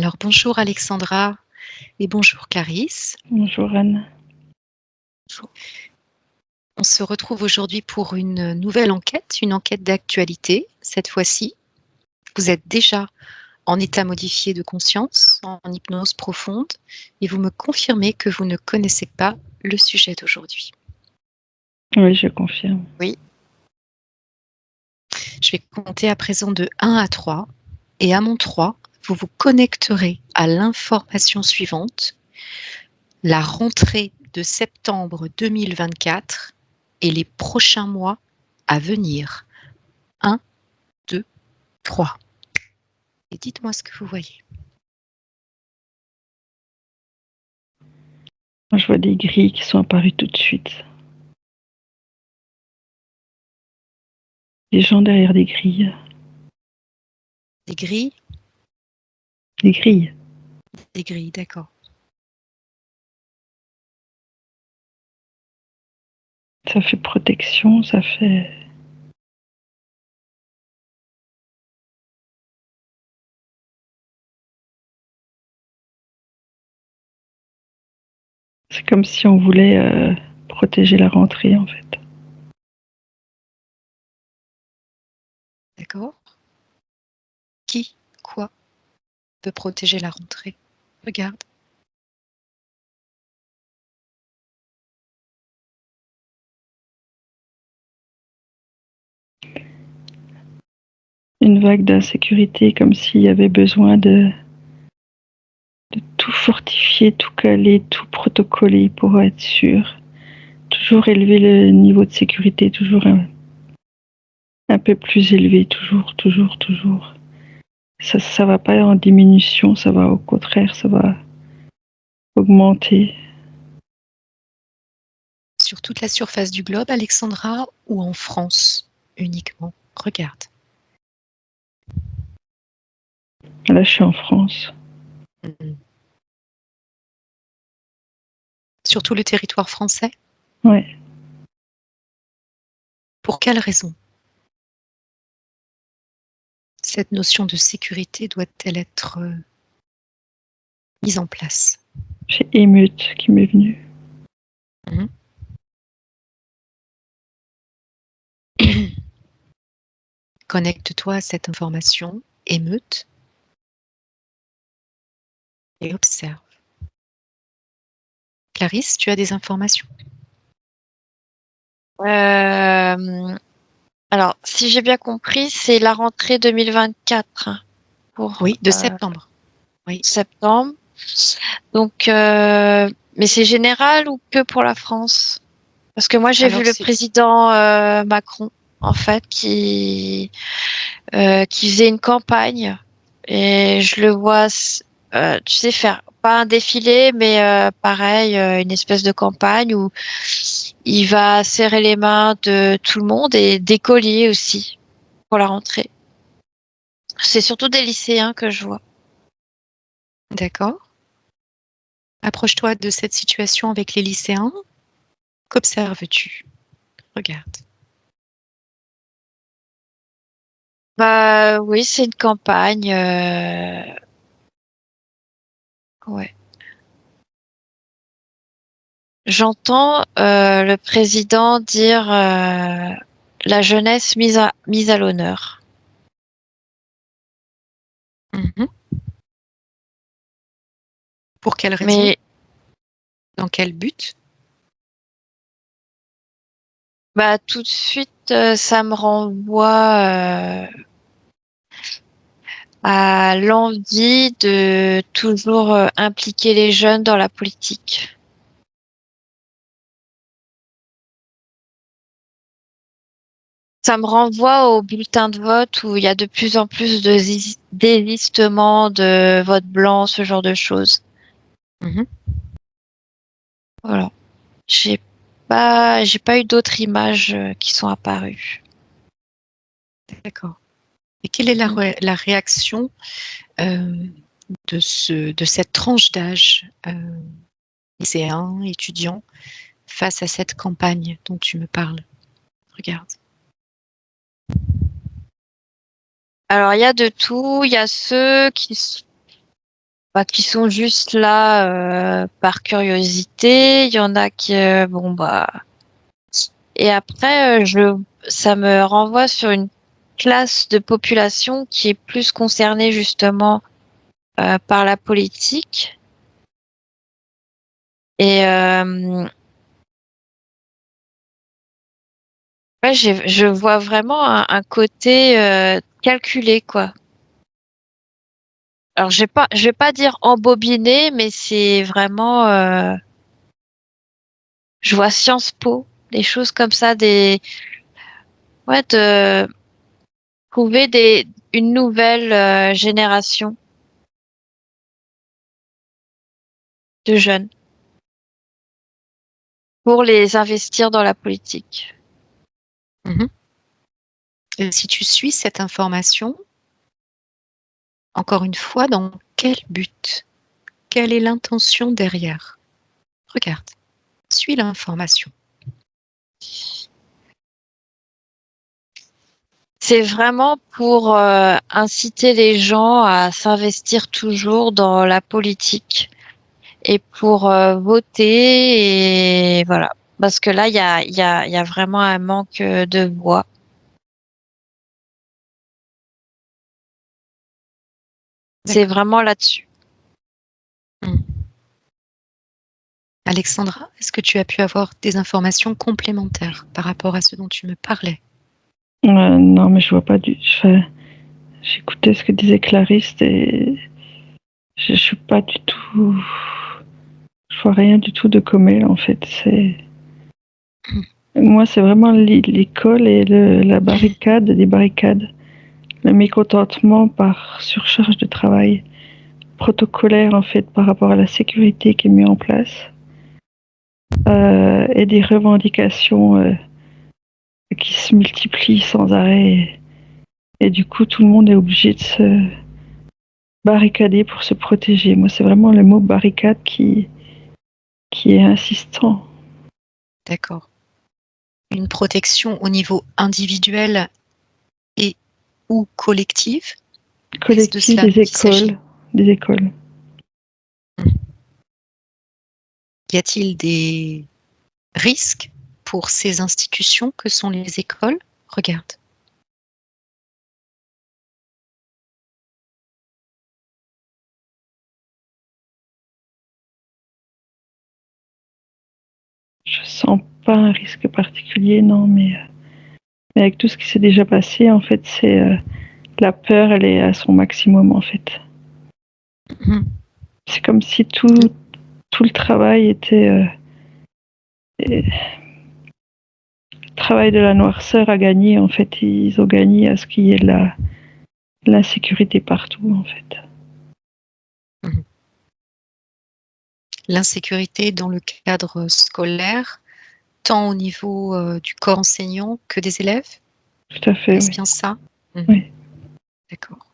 Alors bonjour Alexandra et bonjour Clarisse. Bonjour Anne. On se retrouve aujourd'hui pour une nouvelle enquête, une enquête d'actualité. Cette fois-ci, vous êtes déjà en état modifié de conscience, en hypnose profonde, et vous me confirmez que vous ne connaissez pas le sujet d'aujourd'hui. Oui, je confirme. Oui. Je vais compter à présent de 1 à 3, et à mon 3, vous vous connecterez à l'information suivante: la rentrée de septembre 2024 et les prochains mois à venir. 1, 2, 3. Et dites-moi ce que vous voyez. Moi, je vois des grilles qui sont apparues tout de suite. Des gens derrière des grilles. Des grilles? Des grilles. Des grilles, d'accord. Ça fait protection, ça fait... C'est comme si on voulait protéger la rentrée, en fait. D'accord. Qui, quoi peut protéger la rentrée? Regarde. Une vague d'insécurité, comme s'il y avait besoin de tout fortifier, tout caler, tout protocoler pour être sûr. Toujours élever le niveau de sécurité, toujours un peu plus élevé, toujours. Ça va pas en diminution, ça va au contraire, ça va augmenter. Sur toute la surface du globe, Alexandra, ou en France uniquement? Regarde. Là, je suis en France. Sur tout le territoire français? Ouais. Pour quelle raison cette notion de sécurité doit-elle être mise en place? J'ai émeute qui m'est venue. Mmh. Connecte-toi à cette information, émeute, et observe. Clarisse, tu as des informations? Alors, si j'ai bien compris, c'est la rentrée 2024 pour Oui, de septembre. Oui. septembre. Donc, mais c'est général ou que pour la France? Parce que moi, j'ai Alors, vu le c'est président Macron, en fait, qui faisait une campagne et je le vois, tu sais, faire pas un défilé, mais pareil, une espèce de campagne où il va serrer les mains de tout le monde et d'écoliers aussi pour la rentrée. C'est surtout des lycéens que je vois. d'accord. Approche-toi de cette situation avec les lycéens. Qu'observes-tu? Regarde. Bah oui, c'est une campagne. Ouais. J'entends le président dire la jeunesse mise à l'honneur. Mmh. Pour quelle raison? Mais Dans quel but? bah tout de suite, ça me renvoie à l'envie de toujours impliquer les jeunes dans la politique. Ça me renvoie au bulletin de vote où il y a de plus en plus de désistements de vote blanc, ce genre de choses. Mmh. Voilà. J'ai pas eu d'autres images qui sont apparues. D'accord. Et quelle est la réaction de cette tranche d'âge, lycéen, étudiant, face à cette campagne dont tu me parles? Regarde. Alors il y a de tout. Il y a ceux qui sont juste là par curiosité. Il y en a qui, bon bah. Et après, ça me renvoie sur une classe de population qui est plus concernée justement par la politique. Et ouais, je vois vraiment un côté calculé, quoi. Alors, je vais pas dire embobiné, mais c'est vraiment, je vois Sciences Po, des choses comme ça, ouais, de trouver une nouvelle génération de jeunes pour les investir dans la politique. Mmh. Et si tu suis cette information, encore une fois, dans quel but? Quelle est l'intention derrière? Regarde, suis l'information. C'est vraiment pour inciter les gens à s'investir toujours dans la politique et pour voter et voilà. Parce que là, il y a vraiment un manque de voix. C'est D'accord. vraiment là-dessus. Mmh. Alexandra, est-ce que tu as pu avoir des informations complémentaires par rapport à ce dont tu me parlais? Non, mais je vois pas j'écoutais ce que disait Clarisse et je suis pas du tout. Je vois rien du tout de Comel en fait. Moi, c'est vraiment l'école et la barricade des barricades. Le mécontentement par surcharge de travail protocolaire en fait par rapport à la sécurité qui est mise en place et des revendications qui se multiplient sans arrêt et du coup tout le monde est obligé de se barricader pour se protéger. Moi, c'est vraiment le mot barricade qui est insistant. D'accord. Une protection au niveau individuel et ou collective? Est-ce de Collectif cela des qu'il s'agit? écoles, des écoles. Y a-t-il des risques pour ces institutions que sont les écoles? Regarde. Je sens pas un risque particulier, non, mais avec tout ce qui s'est déjà passé, en fait, c'est la peur, elle est à son maximum, en fait. Mmh. C'est comme si tout le travail était le travail de la noirceur a gagné, en fait. Ils ont gagné à ce qu'il y ait de l'insécurité partout, en fait. Mmh. L'insécurité dans le cadre scolaire, tant au niveau, du corps enseignant que des élèves? Tout à fait, Est-ce oui. bien ça? Mmh. Oui. D'accord.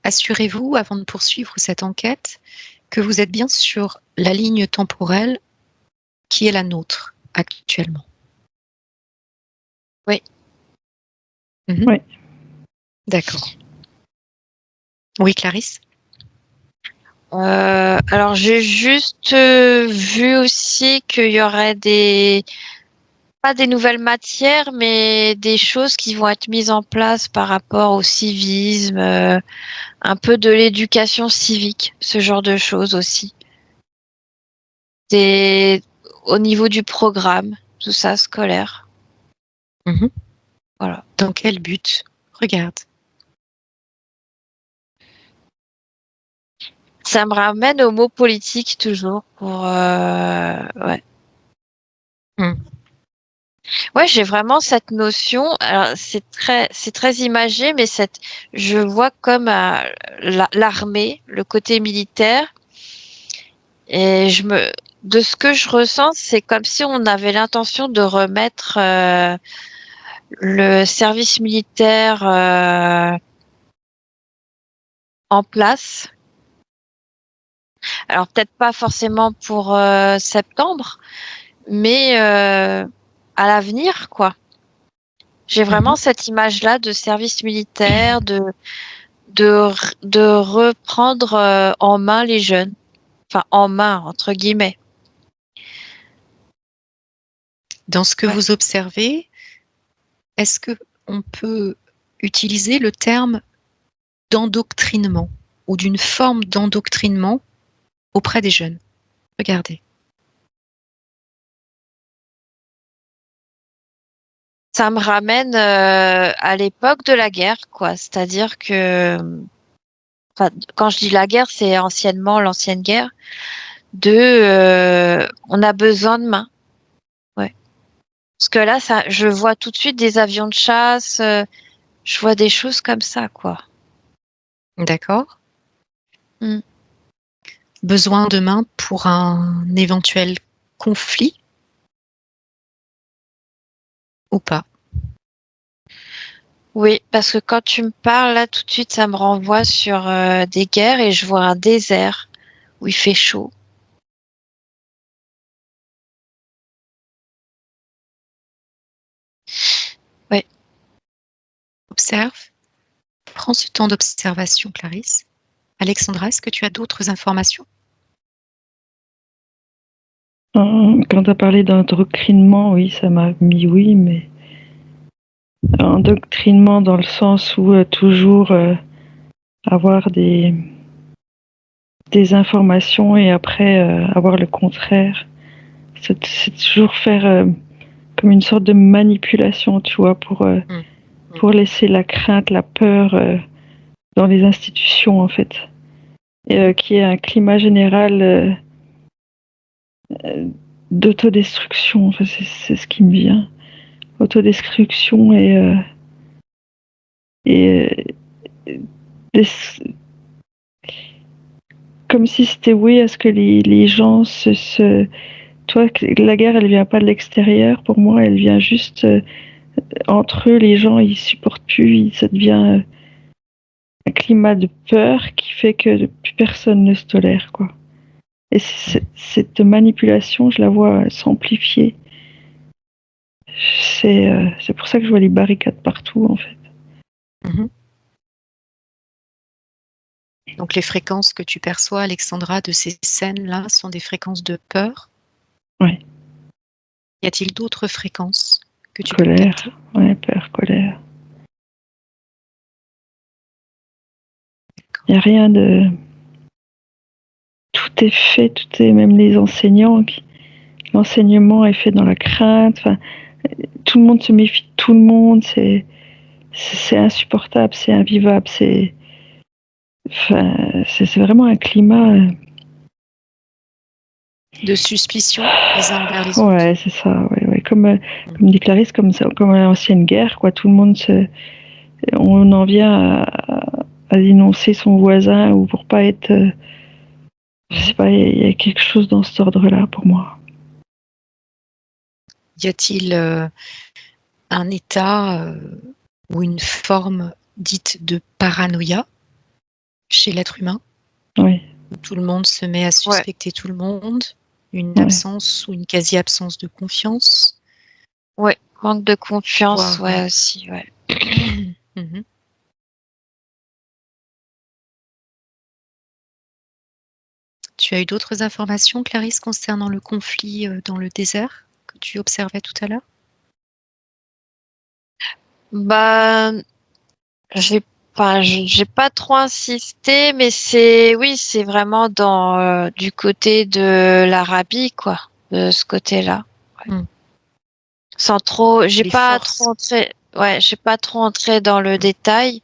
Assurez-vous, avant de poursuivre cette enquête, que vous êtes bien sur la ligne temporelle qui est la nôtre actuellement. Oui. Mmh. Oui. D'accord. Oui, Clarisse? Alors j'ai juste vu aussi qu'il y aurait pas des nouvelles matières, mais des choses qui vont être mises en place par rapport au civisme, un peu de l'éducation civique, ce genre de choses aussi. C'est au niveau du programme, tout ça scolaire. Mmh. Voilà. Dans quel but? Regarde. Ça me ramène au mot politique toujours pour ouais. Mmh. Ouais, j'ai vraiment cette notion. Alors c'est très imagé, mais je vois comme l'armée, le côté militaire, et de ce que je ressens, c'est comme si on avait l'intention de remettre le service militaire en place. Alors peut-être pas forcément pour septembre, mais à l'avenir, quoi. J'ai vraiment cette image-là de service militaire, de reprendre en main les jeunes. Enfin, en main, entre guillemets. Dans ce que Ouais. vous observez, est-ce que on peut utiliser le terme d'endoctrinement ou d'une forme d'endoctrinement auprès des jeunes? Regardez. Ça me ramène à l'époque de la guerre, quoi. C'est-à-dire que, enfin, quand je dis la guerre, c'est anciennement l'ancienne guerre. On a besoin de mains. Ouais. Parce que là, je vois tout de suite des avions de chasse. Je vois des choses comme ça, quoi. D'accord. Mm. Besoin de main pour un éventuel conflit ou pas? Oui, parce que quand tu me parles, là, tout de suite, ça me renvoie sur des guerres et je vois un désert où il fait chaud. Oui. Observe. Prends ce temps d'observation, Clarisse. Alexandra, est-ce que tu as d'autres informations? Quand tu as parlé d'endoctrinement, oui, ça m'a mis oui, mais endoctrinement dans le sens où toujours avoir des informations et après avoir le contraire. C'est toujours faire comme une sorte de manipulation, tu vois, pour laisser la crainte, la peur dans les institutions, en fait. Et qui est un climat général d'autodestruction. Enfin, c'est ce qui me vient. Autodestruction et comme si c'était oui à ce que les gens toi, la guerre, elle vient pas de l'extérieur. Pour moi, elle vient juste entre eux. Les gens, ils supportent plus. Ça devient un climat de peur qui fait que plus personne ne se tolère, quoi. Et cette manipulation, je la vois s'amplifier. C'est pour ça que je vois les barricades partout, en fait. Mmh. Donc les fréquences que tu perçois, Alexandra, de ces scènes-là sont des fréquences de peur? Ouais. Y a-t-il d'autres fréquences que tu peux Colère. capter? Ouais, peur, colère. Il n'y a rien de... Tout est fait, même les enseignants. L'enseignement est fait dans la crainte. Enfin, tout le monde se méfie de tout le monde. C'est insupportable, c'est invivable. C'est vraiment un climat... De suspicion les uns envers les autres? Ouais, c'est ça. Ouais. Comme dit Clarisse, comme l'ancienne guerre, quoi. Tout le monde on en vient à dénoncer son voisin ou pour pas être... je sais pas, il y a quelque chose dans cet ordre-là pour moi. Y a-t-il un état ou une forme dite de paranoïa chez l'être humain? Oui. Où tout le monde se met à suspecter tout le monde? Une absence ou une quasi-absence de confiance? Ouais, manque de confiance, Voire, ouais, aussi, ouais. Mmh. Tu as eu d'autres informations, Clarisse, concernant le conflit, dans le désert que tu observais tout à l'heure? Bah, j'ai j'ai pas trop insisté, mais oui, c'est vraiment dans du côté de l'Arabie, quoi, de ce côté-là. Ouais. Mmh. Sans trop, Les forces. j'ai pas trop entré dans le détail.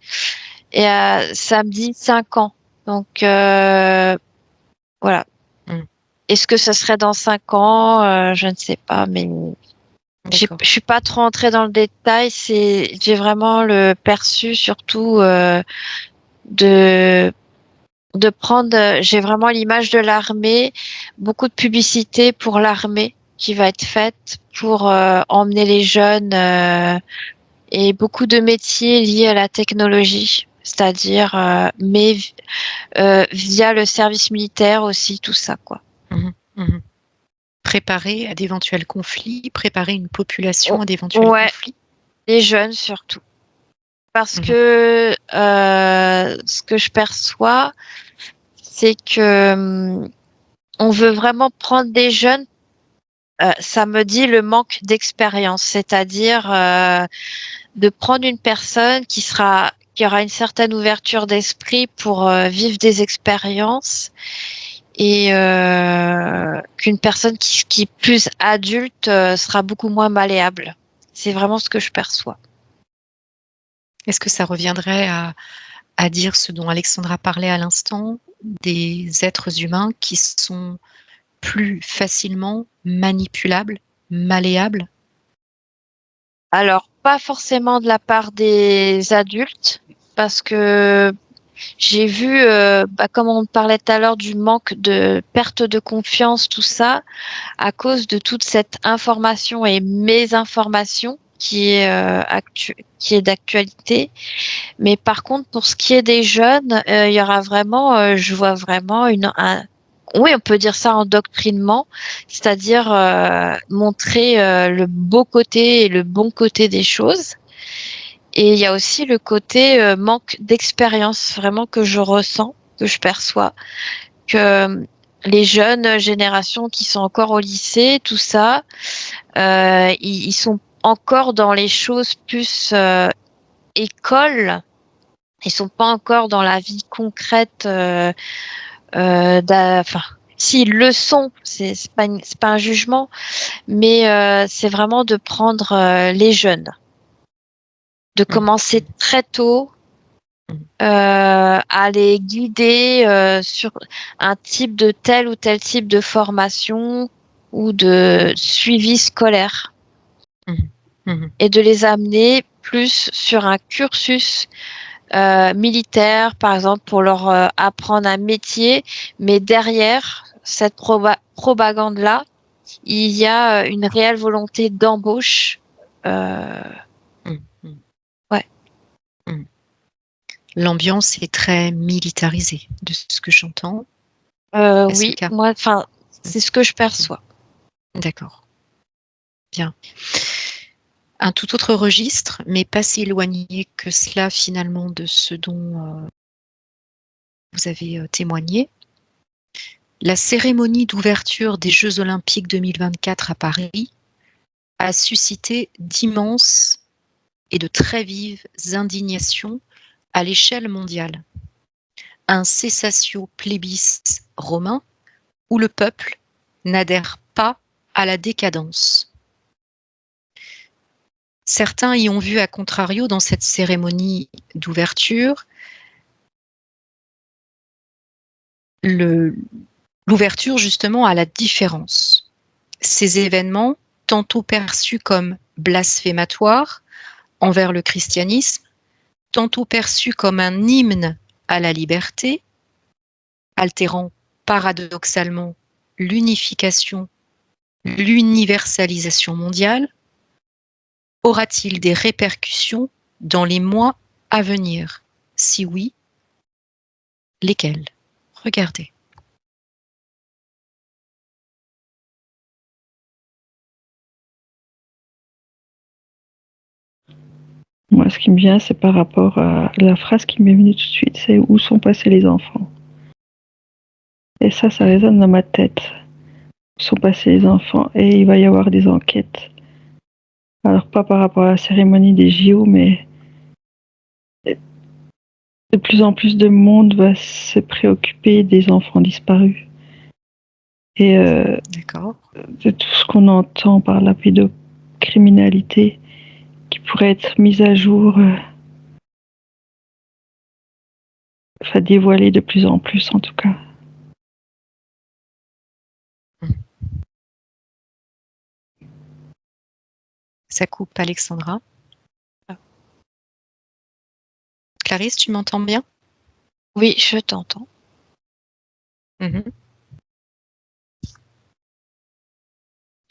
Et ça me dit 5 ans. Donc voilà. Mmh. Est-ce que ça serait dans 5 ans? Je ne sais pas, mais D'accord. je suis pas trop entrée dans le détail. J'ai vraiment le perçu surtout de prendre. J'ai vraiment l'image de l'armée, beaucoup de publicité pour l'armée qui va être faite pour emmener les jeunes et beaucoup de métiers liés à la technologie, c'est-à-dire mais via le service militaire aussi, tout ça, quoi. Mmh. Mmh. Préparer à d'éventuels conflits, préparer une population O à d'éventuels Ouais, conflits? Les jeunes surtout. Parce Mhm. que ce que je perçois, c'est que on veut vraiment prendre des jeunes. Ça me dit le manque d'expérience, c'est-à-dire de prendre une personne qui aura une certaine ouverture d'esprit pour vivre des expériences et qu'une personne qui est plus adulte sera beaucoup moins malléable. C'est vraiment ce que je perçois. Est-ce que ça reviendrait à dire ce dont Alexandra parlait à l'instant, des êtres humains qui sont plus facilement manipulables, malléables? Alors, pas forcément de la part des adultes, parce que j'ai vu, comme on parlait tout à l'heure du manque de perte de confiance, tout ça, à cause de toute cette information et mésinformation qui est d'actualité. Mais par contre, pour ce qui est des jeunes, il y aura vraiment, je vois vraiment oui, on peut dire ça endoctrinement, c'est-à-dire montrer le beau côté et le bon côté des choses. Et il y a aussi le côté manque d'expérience, vraiment que je ressens, que je perçois, que les jeunes générations qui sont encore au lycée, tout ça, ils sont encore dans les choses plus école. Ils sont pas encore dans la vie concrète. Enfin, s'ils le sont, c'est pas un jugement, mais c'est vraiment de prendre les jeunes, de Mhm. commencer très tôt Mhm. à les guider sur un type de tel ou tel type de formation ou de suivi scolaire Mhm. Mhm. et de les amener plus sur un cursus militaire, par exemple, pour leur apprendre un métier, mais derrière cette propagande-là, il y a une réelle volonté d'embauche. Euh, Mhm. ouais. Mhm. L'ambiance est très militarisée, de ce que j'entends. Est-ce le Oui, cas? moi, enfin, c'est ce que je perçois. D'accord, bien. Un tout autre registre, mais pas si éloigné que cela finalement de ce dont vous avez témoigné. La cérémonie d'ouverture des Jeux olympiques 2024 à Paris a suscité d'immenses et de très vives indignations à l'échelle mondiale. Un cessatio plebis romain où le peuple n'adhère pas à la décadence. Certains y ont vu, à contrario, dans cette cérémonie d'ouverture, l'ouverture justement à la différence. Ces événements, tantôt perçus comme blasphématoires envers le christianisme, tantôt perçus comme un hymne à la liberté, altérant paradoxalement l'unification, l'universalisation mondiale, aura-t-il des répercussions dans les mois à venir? Si oui, lesquelles? Regardez. Moi, ce qui me vient, c'est par rapport à la phrase qui m'est venue tout de suite, c'est où sont passés les enfants? Et ça résonne dans ma tête. Où sont passés les enfants? Et il va y avoir des enquêtes. Alors, pas par rapport à la cérémonie des JO, mais de plus en plus de monde va se préoccuper des enfants disparus. Et D'accord. de tout ce qu'on entend par la pédocriminalité qui pourrait être mise à jour, enfin dévoilée de plus en plus en tout cas. Ça coupe, Alexandra. Clarisse, tu m'entends bien? Oui, je t'entends. Mhm.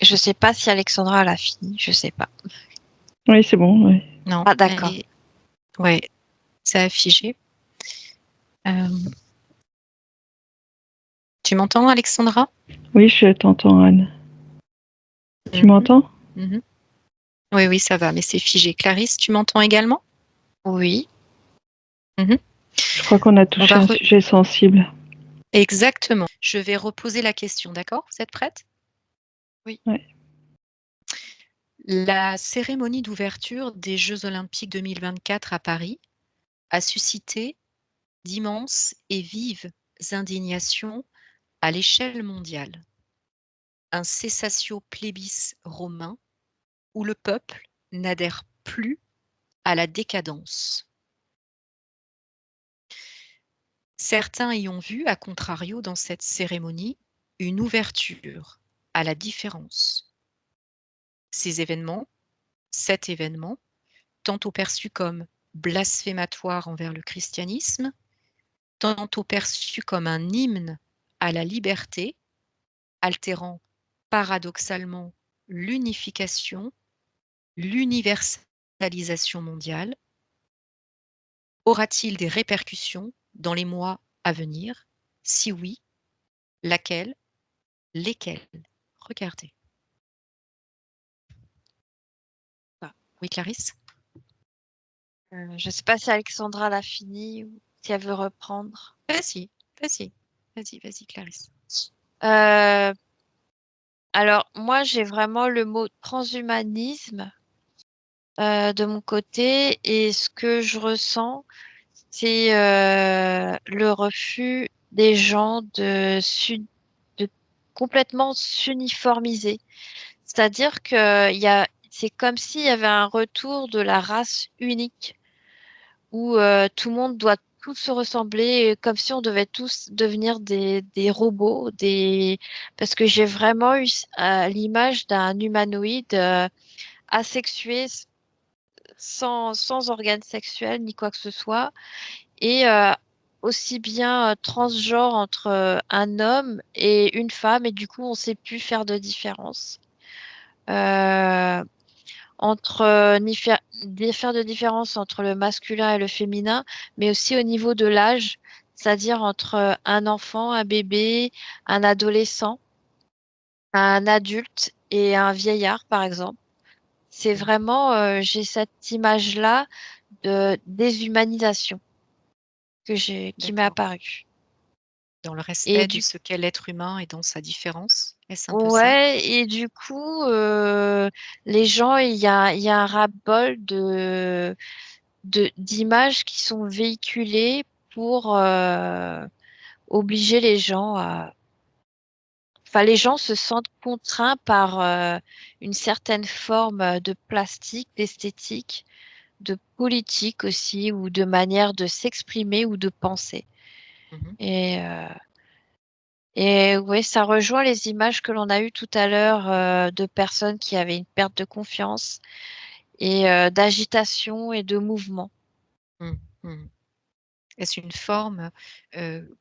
Je sais pas si Alexandra l'a fini, je sais pas. Oui, c'est bon, oui. Non, Ah, d'accord. ouais, ça a figé. Tu m'entends, Alexandra? Oui, je t'entends, Anne. Tu Mhm. m'entends? Mhm. Oui, oui, ça va, mais c'est figé. Clarisse, tu m'entends également? Oui. Je crois qu'on a touché un sujet sensible. Exactement. Je vais reposer la question, d'accord? Vous êtes prête? Oui. Ouais. La cérémonie d'ouverture des Jeux olympiques 2024 à Paris a suscité d'immenses et vives indignations à l'échelle mondiale. Un cessatio plebis romain où le peuple n'adhère plus à la décadence. Certains y ont vu, à contrario, dans cette cérémonie, une ouverture à la différence. Cet événement, tantôt perçu comme blasphématoire envers le christianisme, tantôt perçu comme un hymne à la liberté, altérant paradoxalement l'unification, l'universalisation mondiale, aura-t-il des répercussions dans les mois à venir? Si oui, laquelle? Lesquelles? Regardez. Ah, oui, Clarisse? Je ne sais pas si Alexandra l'a fini ou si elle veut reprendre. Vas-y, vas-y, vas-y, vas-y, Clarisse. Alors, moi, j'ai vraiment le mot transhumanisme de mon côté, et ce que je ressens, c'est le refus des gens de complètement s'uniformiser. C'est-à-dire que c'est comme s'il y avait un retour de la race unique où tout le monde doit tous se ressembler, comme si on devait tous devenir des robots, parce que j'ai vraiment eu l'image d'un humanoïde asexué, sans organes sexuels ni quoi que ce soit, et aussi bien transgenre entre un homme et une femme, et du coup on ne sait plus faire de différence. Entre faire de différence entre le masculin et le féminin, mais aussi au niveau de l'âge, c'est-à-dire entre un enfant, un bébé, un adolescent, un adulte et un vieillard, par exemple. C'est vraiment, j'ai cette image-là de déshumanisation qui m'est D'accord. apparue. Dans le Et respect de ce qu'est l'être humain et dans sa différence? Est-ce un peu ça? ouais, et du coup, les gens, il y a un ras-bol d'images qui sont véhiculées pour obliger les gens à... Enfin, les gens se sentent contraints par une certaine forme de plastique, d'esthétique, de politique aussi, ou de manière de s'exprimer ou de penser. Mmh. Et ouais, ça rejoint les images que l'on a eues tout à l'heure de personnes qui avaient une perte de confiance et d'agitation et de mouvement. Mmh. Mmh. Est-ce une forme,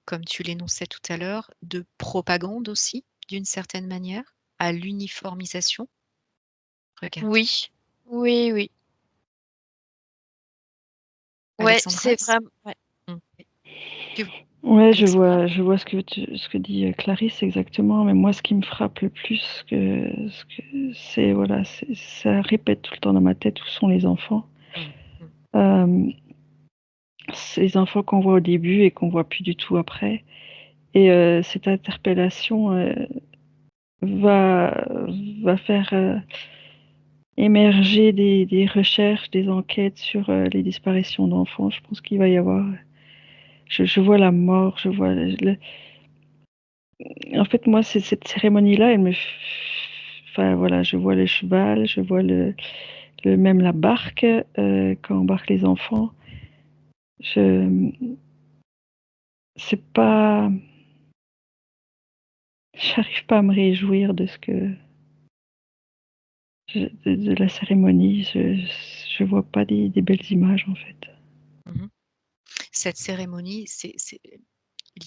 comme tu l'énonçais tout à l'heure, de propagande aussi, d'une certaine manière, à l'uniformisation? Regarde. Oui, oui, oui. Ouais, Alexandra, c'est est-ce vraiment... Ouais. mmh. Que Ouais, Alexandra? je vois ce que dit Clarisse exactement, mais moi, ce qui me frappe le plus, c'est, voilà, ça répète tout le temps dans ma tête, où sont les enfants. Mmh. Mmh. Euh, Ces enfants qu'on voit au début et qu'on voit plus du tout après. Et cette interpellation va, va faire émerger des recherches, des enquêtes sur les disparitions d'enfants. Je pense qu'il va y avoir. Je vois la mort, je vois. En fait, moi, c'est cette cérémonie-là, enfin voilà, je vois le cheval, je vois même la barque quand embarquent les enfants. Je, c'est pas, j'arrive pas à me réjouir de ce que de la cérémonie. Je vois pas des belles images en fait. Mmh. Cette cérémonie, c'est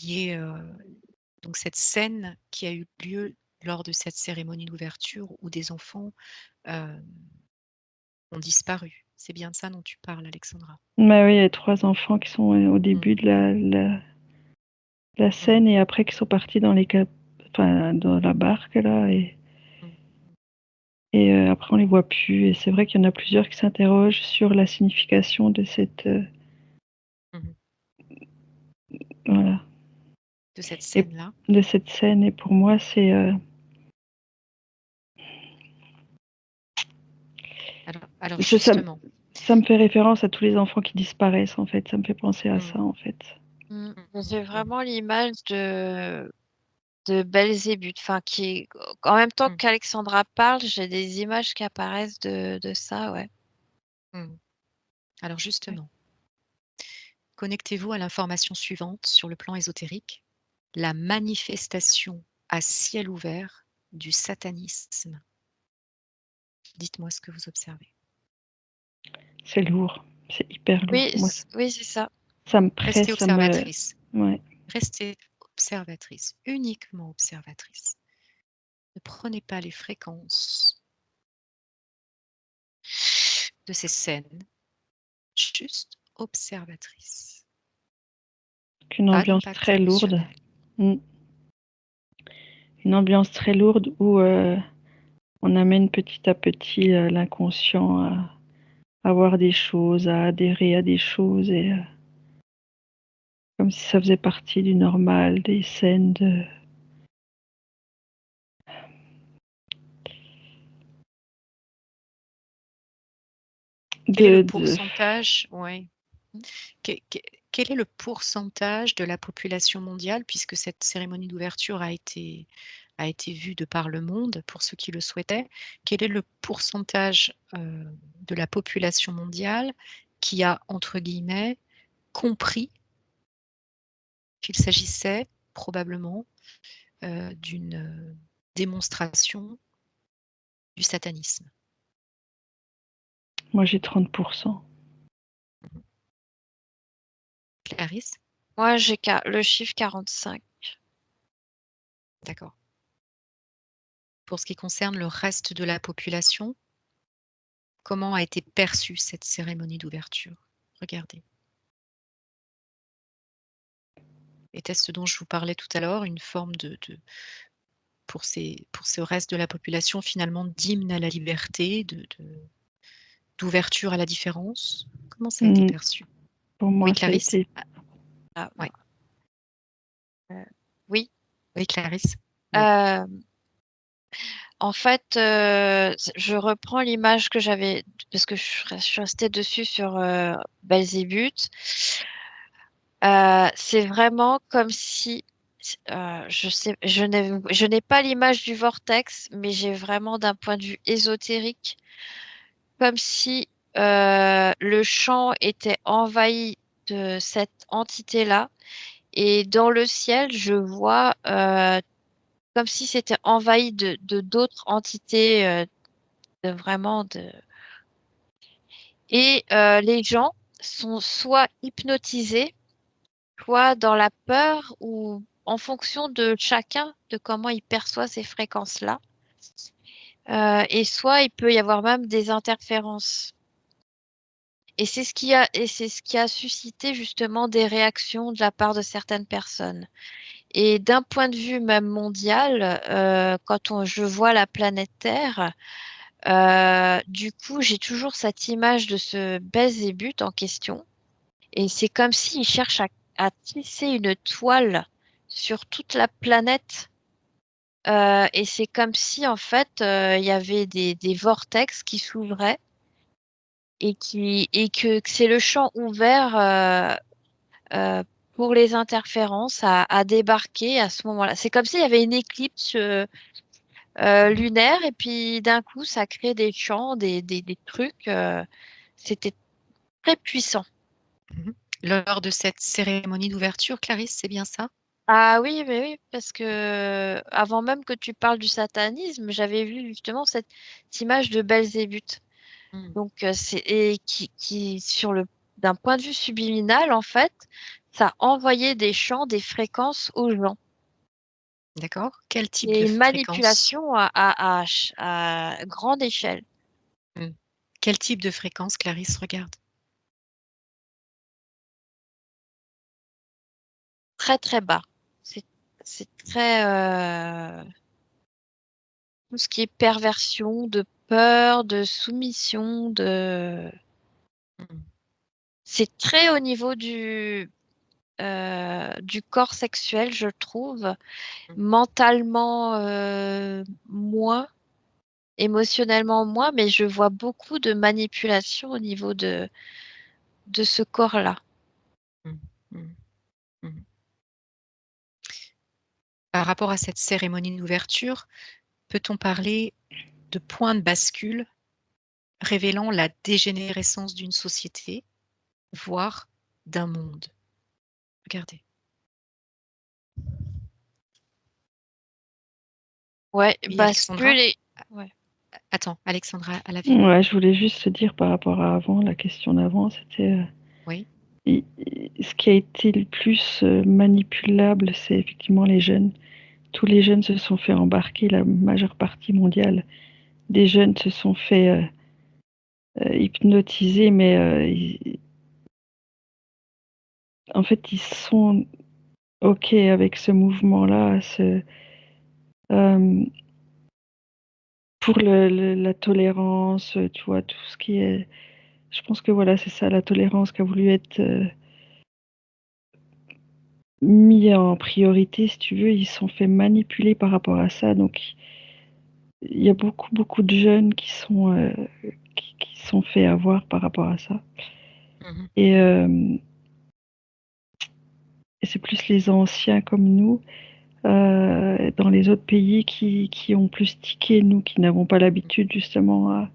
lié, donc cette scène qui a eu lieu lors de cette cérémonie d'ouverture où des enfants, hem, ont disparu. C'est bien de ça dont tu parles, Alexandra? Mais oui, il y a 3 enfants qui sont au Mmh. début de la Mmh. scène et après qui sont partis dans dans la barque là et Mmh. Et après, on les voit plus. Et c'est vrai qu'il y en a plusieurs qui s'interrogent sur la signification de cette, voilà, De cette et scène-là. de cette scène. Et pour moi, c'est Alors ça, justement. ça me fait référence à tous les enfants qui disparaissent, en fait. Ça me fait penser à ça, en fait. J'ai vraiment l'image de Belzébuth, enfin en même temps qu'Alexandra parle, j'ai des images qui apparaissent de ça, ouais. Alors justement, connectez-vous à l'information suivante sur le plan ésotérique, la manifestation à ciel ouvert du satanisme. Dites-moi ce que vous observez. C'est lourd, c'est hyper lourd. Oui, Moi, oui, c'est ça. ça me Restez presse, observatrice. Ouais. Restez observatrice, uniquement observatrice. Ne prenez pas les fréquences de ces scènes, juste observatrice. Une ambiance très lourde. Une ambiance très lourde où on amène petit à petit l'inconscient à voir des choses, à adhérer à des choses, et comme si ça faisait partie du normal, des scènes de... Quel est le pourcentage, quel est le pourcentage de la population mondiale, puisque cette cérémonie d'ouverture a été vue de par le monde, pour ceux qui le souhaitaient, quel est le pourcentage de la population mondiale qui a, entre guillemets, compris qu'il s'agissait probablement d'une démonstration du satanisme? Moi, j'ai 30%. Clarisse? Moi, j'ai le chiffre 45. D'accord. Pour ce qui concerne le reste de la population, comment a été perçue cette cérémonie d'ouverture? Regardez. Était-ce ce dont je vous parlais tout à l'heure, une forme pour ce reste de la population, finalement, d'hymne à la liberté, d'ouverture à la différence? Comment ça a été perçu? Pour moi, Oui, ça a Clarisse? été... Ouais. Oui. Oui, Clarisse? En fait, je reprends l'image que j'avais, parce que je suis restée dessus sur Belzébuth. C'est vraiment comme si, je n'ai pas l'image du vortex, mais j'ai vraiment d'un point de vue ésotérique, comme si le champ était envahi de cette entité-là, et dans le ciel, je vois comme si c'était envahi de d'autres entités, vraiment de... Et les gens sont soit hypnotisés, soit dans la peur, ou en fonction de chacun, de comment il perçoit ces fréquences-là. Et soit il peut y avoir même des interférences. Et c'est ce qui a suscité justement des réactions de la part de certaines personnes. Et d'un point de vue même mondial, quand je vois la planète Terre, du coup, j'ai toujours cette image de ce Belzébuth en question. Et c'est comme s'il cherche à tisser une toile sur toute la planète. Et c'est comme si, en fait, il y avait des vortex qui s'ouvraient, et que c'est le champ ouvert pour les interférences à débarquer à ce moment-là. C'est comme s'il y avait une éclipse lunaire, et puis d'un coup, ça crée des champs, des trucs. C'était très puissant. Lors de cette cérémonie d'ouverture, Clarisse, c'est bien ça? Ah oui, mais oui, parce que avant même que tu parles du satanisme, j'avais vu justement cette image de Belzébuth. Donc d'un point de vue subliminal, en fait, ça envoyait des chants, des fréquences aux gens. D'accord. Quel type Et de une fréquence? manipulation à grande échelle. Quel type de fréquence, Clarisse? Regarde. Très très bas. C'est très tout ce qui est perversion, de peur, de soumission, c'est très au niveau du corps sexuel, je trouve. Mentalement, moins. Émotionnellement, moins, mais je vois beaucoup de manipulation au niveau de ce corps-là. Mmh. Mmh. Mmh. Par rapport à cette cérémonie d'ouverture, peut-on parler de point de bascule révélant la dégénérescence d'une société, voire d'un monde? Regardez. Ouais, Oui, Alexandra? bascule et ouais. Attends, Alexandra a la vie? Ouais, je voulais juste te dire par rapport à avant, la question d'avant, c'était Oui. ce qui a été le plus manipulable, c'est effectivement les jeunes. Tous les jeunes se sont fait embarquer, la majeure partie mondiale des jeunes se sont fait hypnotiser, mais en fait, ils sont OK avec ce mouvement-là, euh, pour la tolérance, tu vois, tout ce qui est. Je pense que voilà, c'est ça, la tolérance qui a voulu être mis en priorité, si tu veux. Ils se sont fait manipuler par rapport à ça. Donc, il y a beaucoup, beaucoup de jeunes qui sont fait avoir par rapport à ça. Mmh. Et, euh, et c'est plus les anciens comme nous, dans les autres pays, qui ont plus tiqué, nous qui n'avons pas l'habitude justement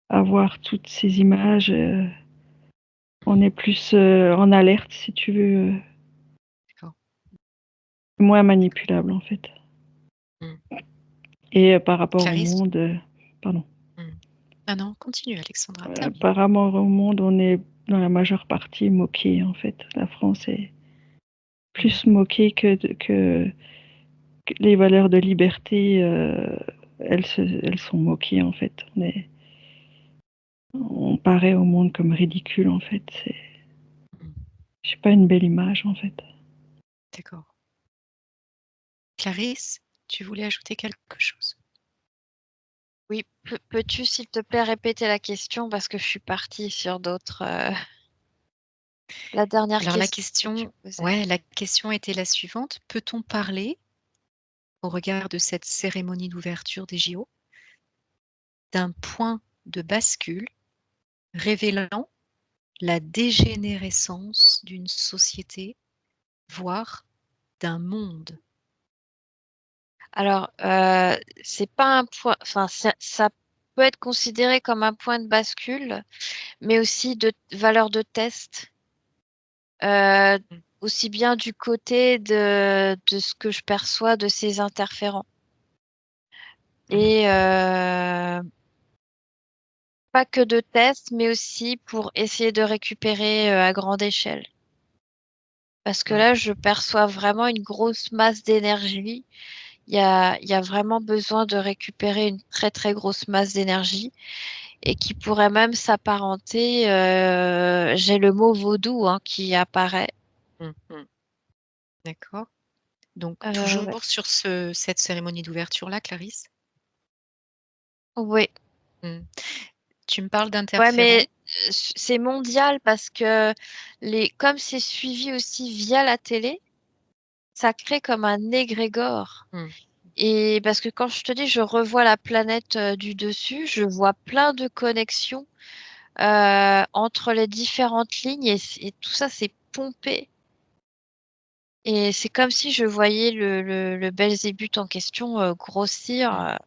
à voir toutes ces images. On est plus en alerte, si tu veux, D'accord. moins manipulable en fait. Mmh. Et par rapport au Clarisse? monde, pardon. Mmh. Ah non, continue Alexandra, termine. Par rapport au monde, on est dans la majeure partie moqué en fait. La France est Mmh. plus moquée que les valeurs de liberté. Elles sont moquées en fait. On paraît au monde comme ridicule en fait. Mmh. C'est pas une belle image en fait. D'accord. Clarisse, tu voulais ajouter quelque chose? Oui, peux-tu, s'il te plaît, répéter la question parce que je suis partie sur d'autres. La dernière Alors la question que tu question posais. ouais, la question était la suivante: peut-on parler, au regard de cette cérémonie d'ouverture des JO, d'un point de bascule révélant la dégénérescence d'une société, voire d'un monde? Alors, c'est pas un point. Enfin, ça peut être considéré comme un point de bascule, mais aussi de valeur de test. Mmh. Aussi bien du côté de ce que je perçois de ces interférents. Mmh. Et pas que de tests, mais aussi pour essayer de récupérer à grande échelle. Parce que Mmh. là, je perçois vraiment une grosse masse d'énergie. Il y a vraiment besoin de récupérer une très très grosse masse d'énergie et qui pourrait même s'apparenter, j'ai le mot vaudou hein, qui apparaît. Mmh mh. D'accord. Donc Ouais. toujours sur cette cérémonie d'ouverture-là, Clarisse? Oui, Mmh. Tu me parles ouais, mais d'interférents? c'est mondial parce que comme c'est suivi aussi via la télé, ça crée comme un égrégore. Mmh. Et parce que quand je te dis, je revois la planète du dessus, je vois plein de connexions entre les différentes lignes et tout ça, c'est pompé. Et c'est comme si je voyais le Belzébuth en question grossir, Mmh.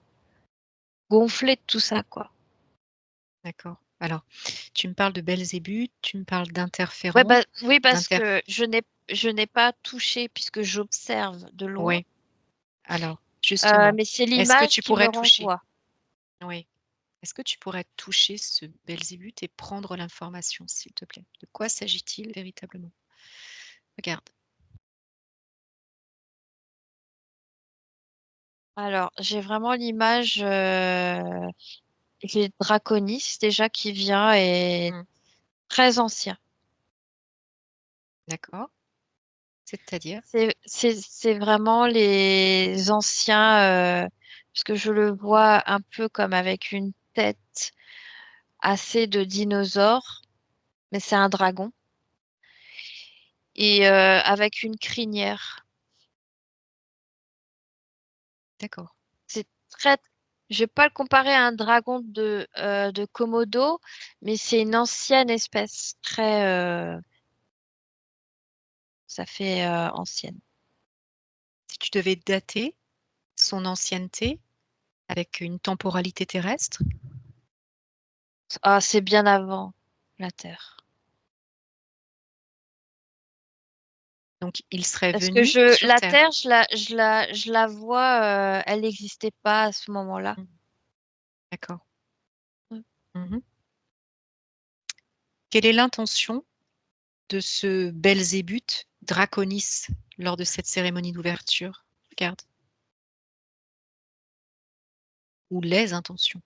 gonfler de tout ça, quoi. D'accord. Alors, tu me parles de Belzébuth, tu me parles Ouais, d'interférents, bah, oui, parce d'inter que je n'ai pas touché puisque j'observe de loin. ouais. Alors, justement, Mais c'est est-ce que l'image tu qui me pourrais toucher? renvoie. Oui. Est-ce que tu pourrais toucher ce Belzébuth et prendre l'information, s'il te plaît? De quoi s'agit-il véritablement? Regarde. Alors, j'ai vraiment l'image j'ai Draconis déjà qui vient et Mmh. très ancien. D'accord. C'est-à-dire? C'est vraiment les anciens parce que je le vois un peu comme avec une tête assez de dinosaure, mais c'est un dragon, et avec une crinière. D'accord. C'est très. Je vais pas le comparer à un dragon de Komodo, mais c'est une ancienne espèce. Très. Ça fait ancienne. Si tu devais dater son ancienneté avec une temporalité terrestre, Ah, c'est bien avant la Terre. donc il serait Parce que venu sur la Terre. Terre, je la vois, elle n'existait pas à ce moment-là. Mm. D'accord. Mm. Mhm. Quelle est l'intention de ce Belzébuth Draconis lors de cette cérémonie d'ouverture? Regarde. Ou les intentions.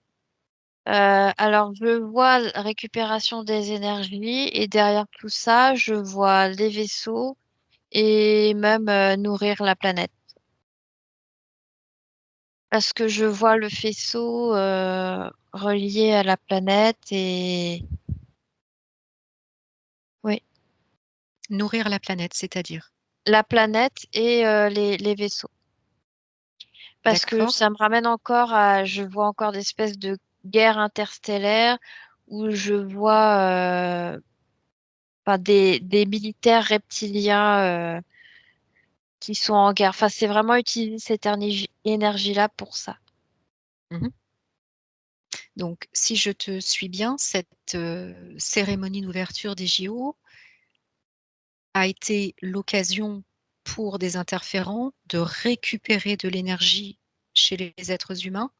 Alors, je vois la récupération des énergies et derrière tout ça, je vois les vaisseaux et même nourrir la planète. Parce que je vois le faisceau relié à la planète et oui, Nourrir la planète, c'est-à-dire. la planète et les vaisseaux. Parce que D'accord? ça me ramène encore à, je vois encore des espèces de guerres interstellaires où je vois enfin, des militaires reptiliens qui sont en guerre. Enfin, c'est vraiment utiliser cette énergie-là pour ça. Mhm. Donc, si je te suis bien, cette cérémonie d'ouverture des JO a été l'occasion pour des interférents de récupérer de l'énergie chez les êtres humains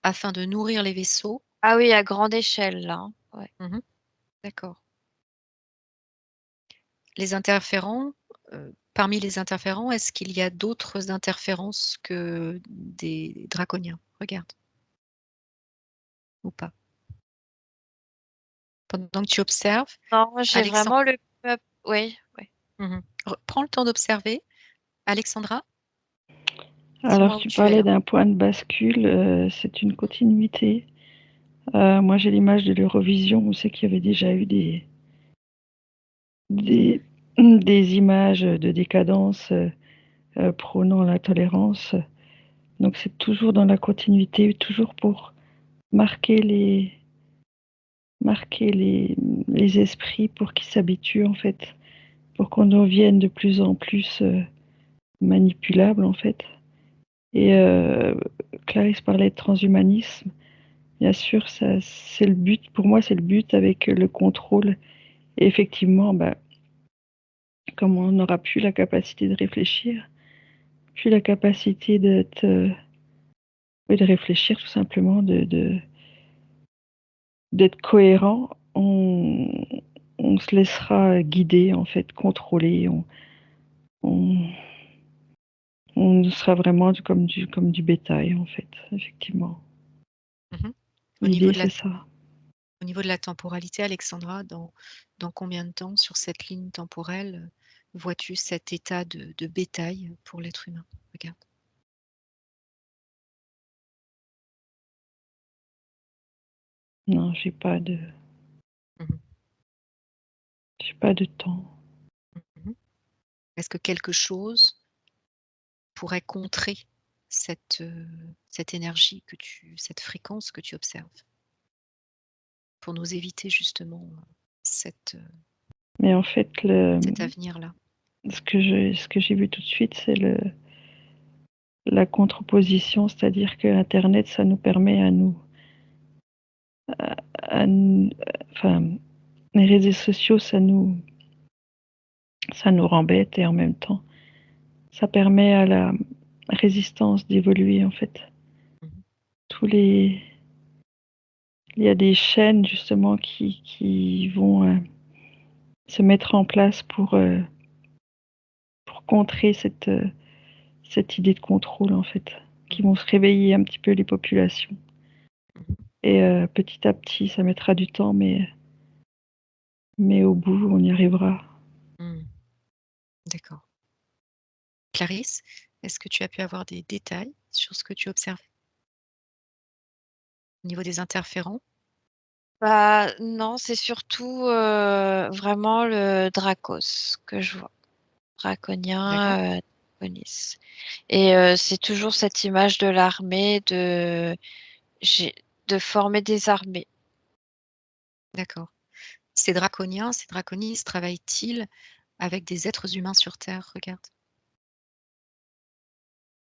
afin de nourrir les vaisseaux. Ah oui, à grande échelle, là, hein. Ouais. Mhm. D'accord. Les interférents, parmi les interférents, est-ce qu'il y a d'autres interférences que des draconiens? Regarde. Ou pas? Pendant que tu observes, Non, j'ai Alexandra, vraiment le peuple. Oui, oui. prends le temps d'observer. Alexandra, Alors, dis-moi où tu tu es parlais là. d'un point de bascule, c'est une continuité. Moi, j'ai l'image de l'Eurovision où c'est qu'il y avait déjà eu des, des images de décadence prônant la tolérance. Donc, c'est toujours dans la continuité, toujours pour marquer les esprits pour qu'ils s'habituent, en fait, pour qu'on devienne de plus en plus manipulable, en fait. Et Clarisse parlait de transhumanisme. Bien sûr, ça, c'est le but. Pour moi, c'est le but avec le contrôle. Et effectivement, bah, comme on n'aura plus la capacité de réfléchir, plus la capacité d'être, oui, de réfléchir tout simplement, d'être cohérent, on se laissera guider, en fait, contrôler. On, on sera vraiment comme du bétail, en fait, effectivement. Mhm. Au niveau L'idée, de la, c'est ça. au niveau de la temporalité, Alexandra, dans combien de temps sur cette ligne temporelle vois-tu cet état de bétail pour l'être humain? Regarde. Non, Mhm. j'ai pas de temps. Mhm. Est-ce que quelque chose pourrait contrer cette énergie cette fréquence que tu observes pour nous éviter justement Mais en fait, cet avenir-là? ce que j'ai vu tout de suite, c'est la contreposition, c'est-à-dire que Internet, ça nous permet à nous- enfin, les réseaux sociaux, ça nous rend bêtes et en même temps, ça permet à la résistance d'évoluer, en fait. Mhm. Tous les, il y a des chaînes justement qui vont se mettre en place pour contrer cette idée de contrôle, en fait, qui vont se réveiller un petit peu les populations. Mhm. Et petit à petit, ça mettra du temps, mais au bout, on y arrivera. Mhm. D'accord. Clarisse, est-ce que tu as pu avoir des détails sur ce que tu observes? au niveau des interférents? Bah non, c'est surtout vraiment le Dracos que je vois. D'accord, Draconien, Draconis. Et c'est toujours cette image de l'armée, j'ai- de former des armées. d'accord. Ces draconis travaillent-ils avec des êtres humains sur Terre? Regarde.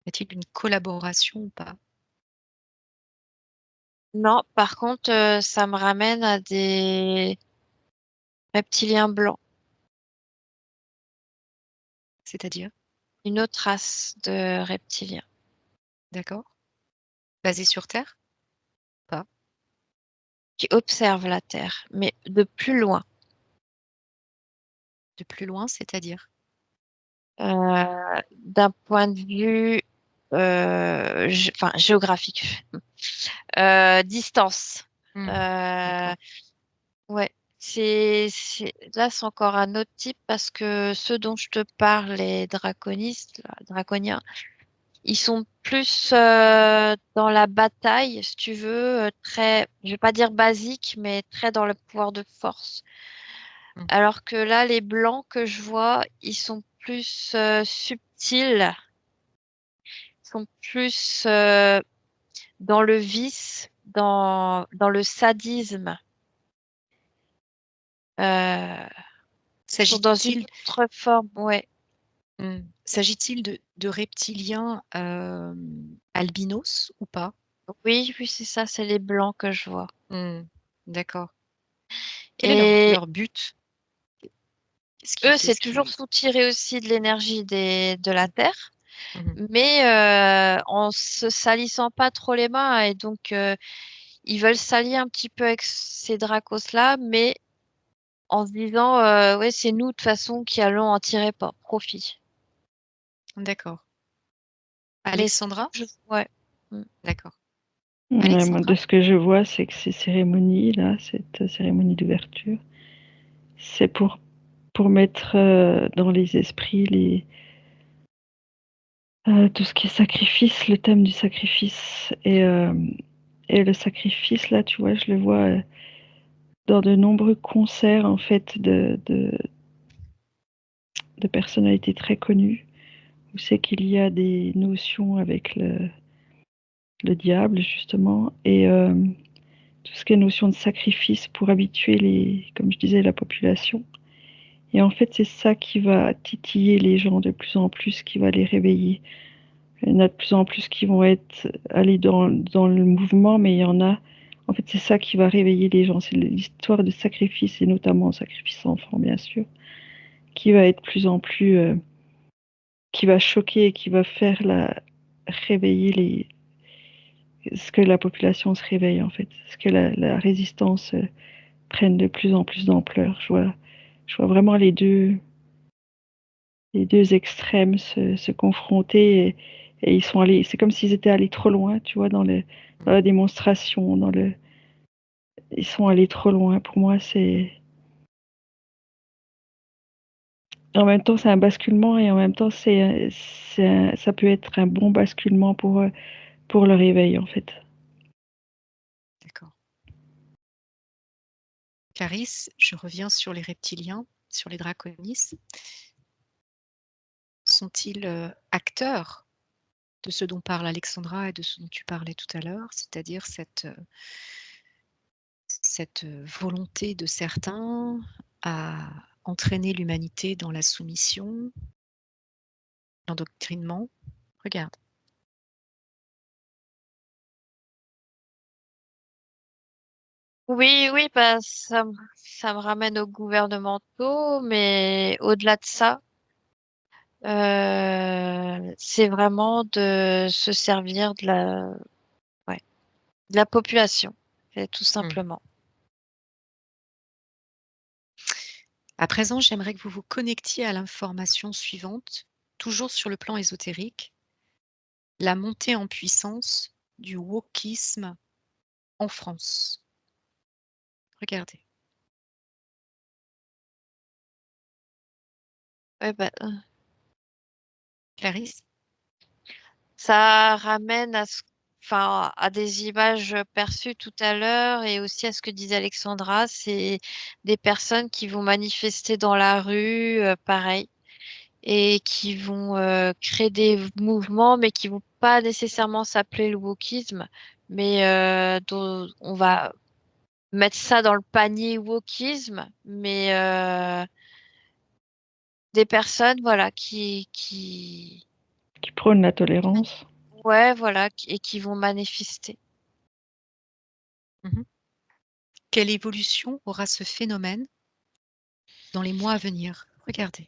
Y a-t-il une collaboration ou pas? Non, par contre, ça me ramène à des reptiliens blancs, C'est-à-dire? une autre race de reptiliens D'accord. Basés sur Terre? Pas. qui observent la Terre, mais de plus loin, De plus loin, c'est-à-dire? d'un point de vue enfin, géographique. Distance. Mmh. Euh, D'accord. ouais, là, c'est encore un autre type parce que ceux dont je te parle, les draconistes, là, draconiens, ils sont plus dans la bataille, si tu veux, très, je vais pas dire basique, mais très dans le pouvoir de force. Mmh. Alors que là, les blancs que je vois, ils sont plus subtils, sont plus dans le vice, dans le sadisme. Euh, sont dans une S'agit-il autre forme, ouais. s'agit-il de reptiliens, albinos ou pas? Oui, oui, c'est ça, c'est les blancs que je vois. Mmh. D'accord. Quel est Et leur but? eux, c'est Qu'est-ce toujours qui soutirer aussi de l'énergie de la Terre, mmh mais en se salissant pas trop les mains. Et donc, ils veulent s'allier un petit peu avec ces Dracos-là, mais en se disant, ouais, c'est nous de toute façon qui allons en tirer profit. D'accord. Mais c'est Alexandra? ouais. Mm. D'accord. Ouais, moi, de Alexandra? ce que je vois, c'est que ces cérémonies-là, cette cérémonie d'ouverture, c'est pour mettre dans les esprits tout ce qui est sacrifice, le thème du sacrifice. Et le sacrifice, là, tu vois, je le vois dans de nombreux concerts, en fait, de personnalités très connues, où c'est qu'il y a des notions avec le diable, justement, et tout ce qui est notion de sacrifice pour habituer comme je disais, la population. Et en fait, c'est ça qui va titiller les gens de plus en plus, qui va les réveiller. Il y en a de plus en plus qui vont aller dans le mouvement, mais il y en a. En fait, c'est ça qui va réveiller les gens. C'est l'histoire de sacrifice, et notamment sacrifice enfant, bien sûr, qui va être de plus en plus. Qui va choquer et qui va faire réveiller ce que la population se réveille, en fait. Ce que la résistance prenne de plus en plus d'ampleur. Je vois vraiment les deux extrêmes se confronter et ils sont allés, c'est comme s'ils étaient allés trop loin, tu vois, dans Mmh. la démonstration, ils sont allés trop loin. Pour moi, en même temps, c'est un basculement et en même temps, ça peut être un bon basculement pour le réveil, en fait. D'accord. Clarisse, je reviens sur les reptiliens, sur les draconis. Sont-ils, acteurs de ce dont parle Alexandra et de ce dont tu parlais tout à l'heure? C'est-à-dire cette volonté de certains à entraîner l'humanité dans la soumission, l'endoctrinement? Regarde. Oui, oui, bah, ça me ramène aux gouvernementaux, mais au-delà de ça, c'est vraiment de se servir ouais, de la population, tout Mmh. simplement. À présent, j'aimerais que vous vous connectiez à l'information suivante, toujours sur le plan ésotérique, la montée en puissance du wokisme en France. Regardez. Ouais, bah, Clarisse? ça ramène à ce. enfin, à des images perçues tout à l'heure et aussi à ce que disait Alexandra, c'est des personnes qui vont manifester dans la rue, pareil, et qui vont créer des mouvements, mais qui vont pas nécessairement s'appeler le wokisme, mais dont on va mettre ça dans le panier wokisme, mais des personnes, voilà, qui, Qui prône la tolérance. ouais, voilà, et qui vont manifester. Quelle évolution aura ce phénomène dans les mois à venir? Regardez.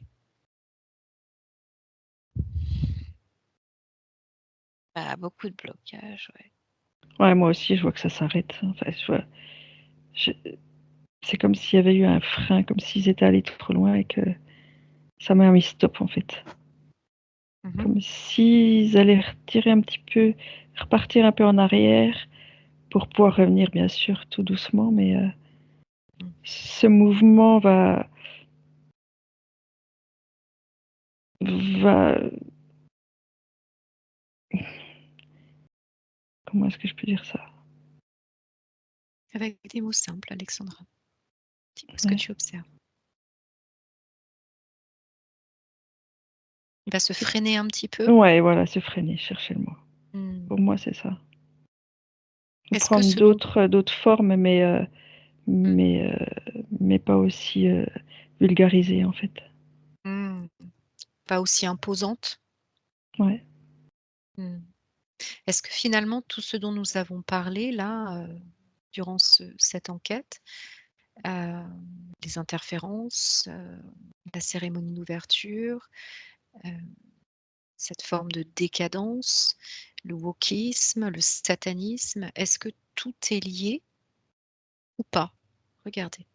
Bah, beaucoup de blocages, ouais. Ouais, moi aussi, je vois que ça s'arrête. Enfin, c'est comme s'il y avait eu un frein, comme s'ils étaient allés trop loin et que ça m'a mis stop, en fait. Comme s'ils allaient retirer un petit peu, repartir un peu en arrière pour pouvoir revenir, bien sûr, tout doucement, mais ce mouvement va comment est-ce que je peux dire ça? Avec des mots simples, Alexandra. Dis-moi ce que Ouais. tu observes. Il va se freiner un petit peu? Ouais, voilà, se freiner, chercher le mot. Mmh. Pour moi, c'est ça. Est-ce que Prendre ce dont d'autres formes, mais pas aussi, vulgarisées, en fait. mmh, pas aussi imposante? Ouais. Mmh. Est-ce que finalement tout ce dont nous avons parlé là, durant cette enquête, heu, les interférences, la cérémonie d'ouverture, heu, cette forme de décadence, le wokisme, le satanisme, est-ce que tout est lié ou pas? Regardez.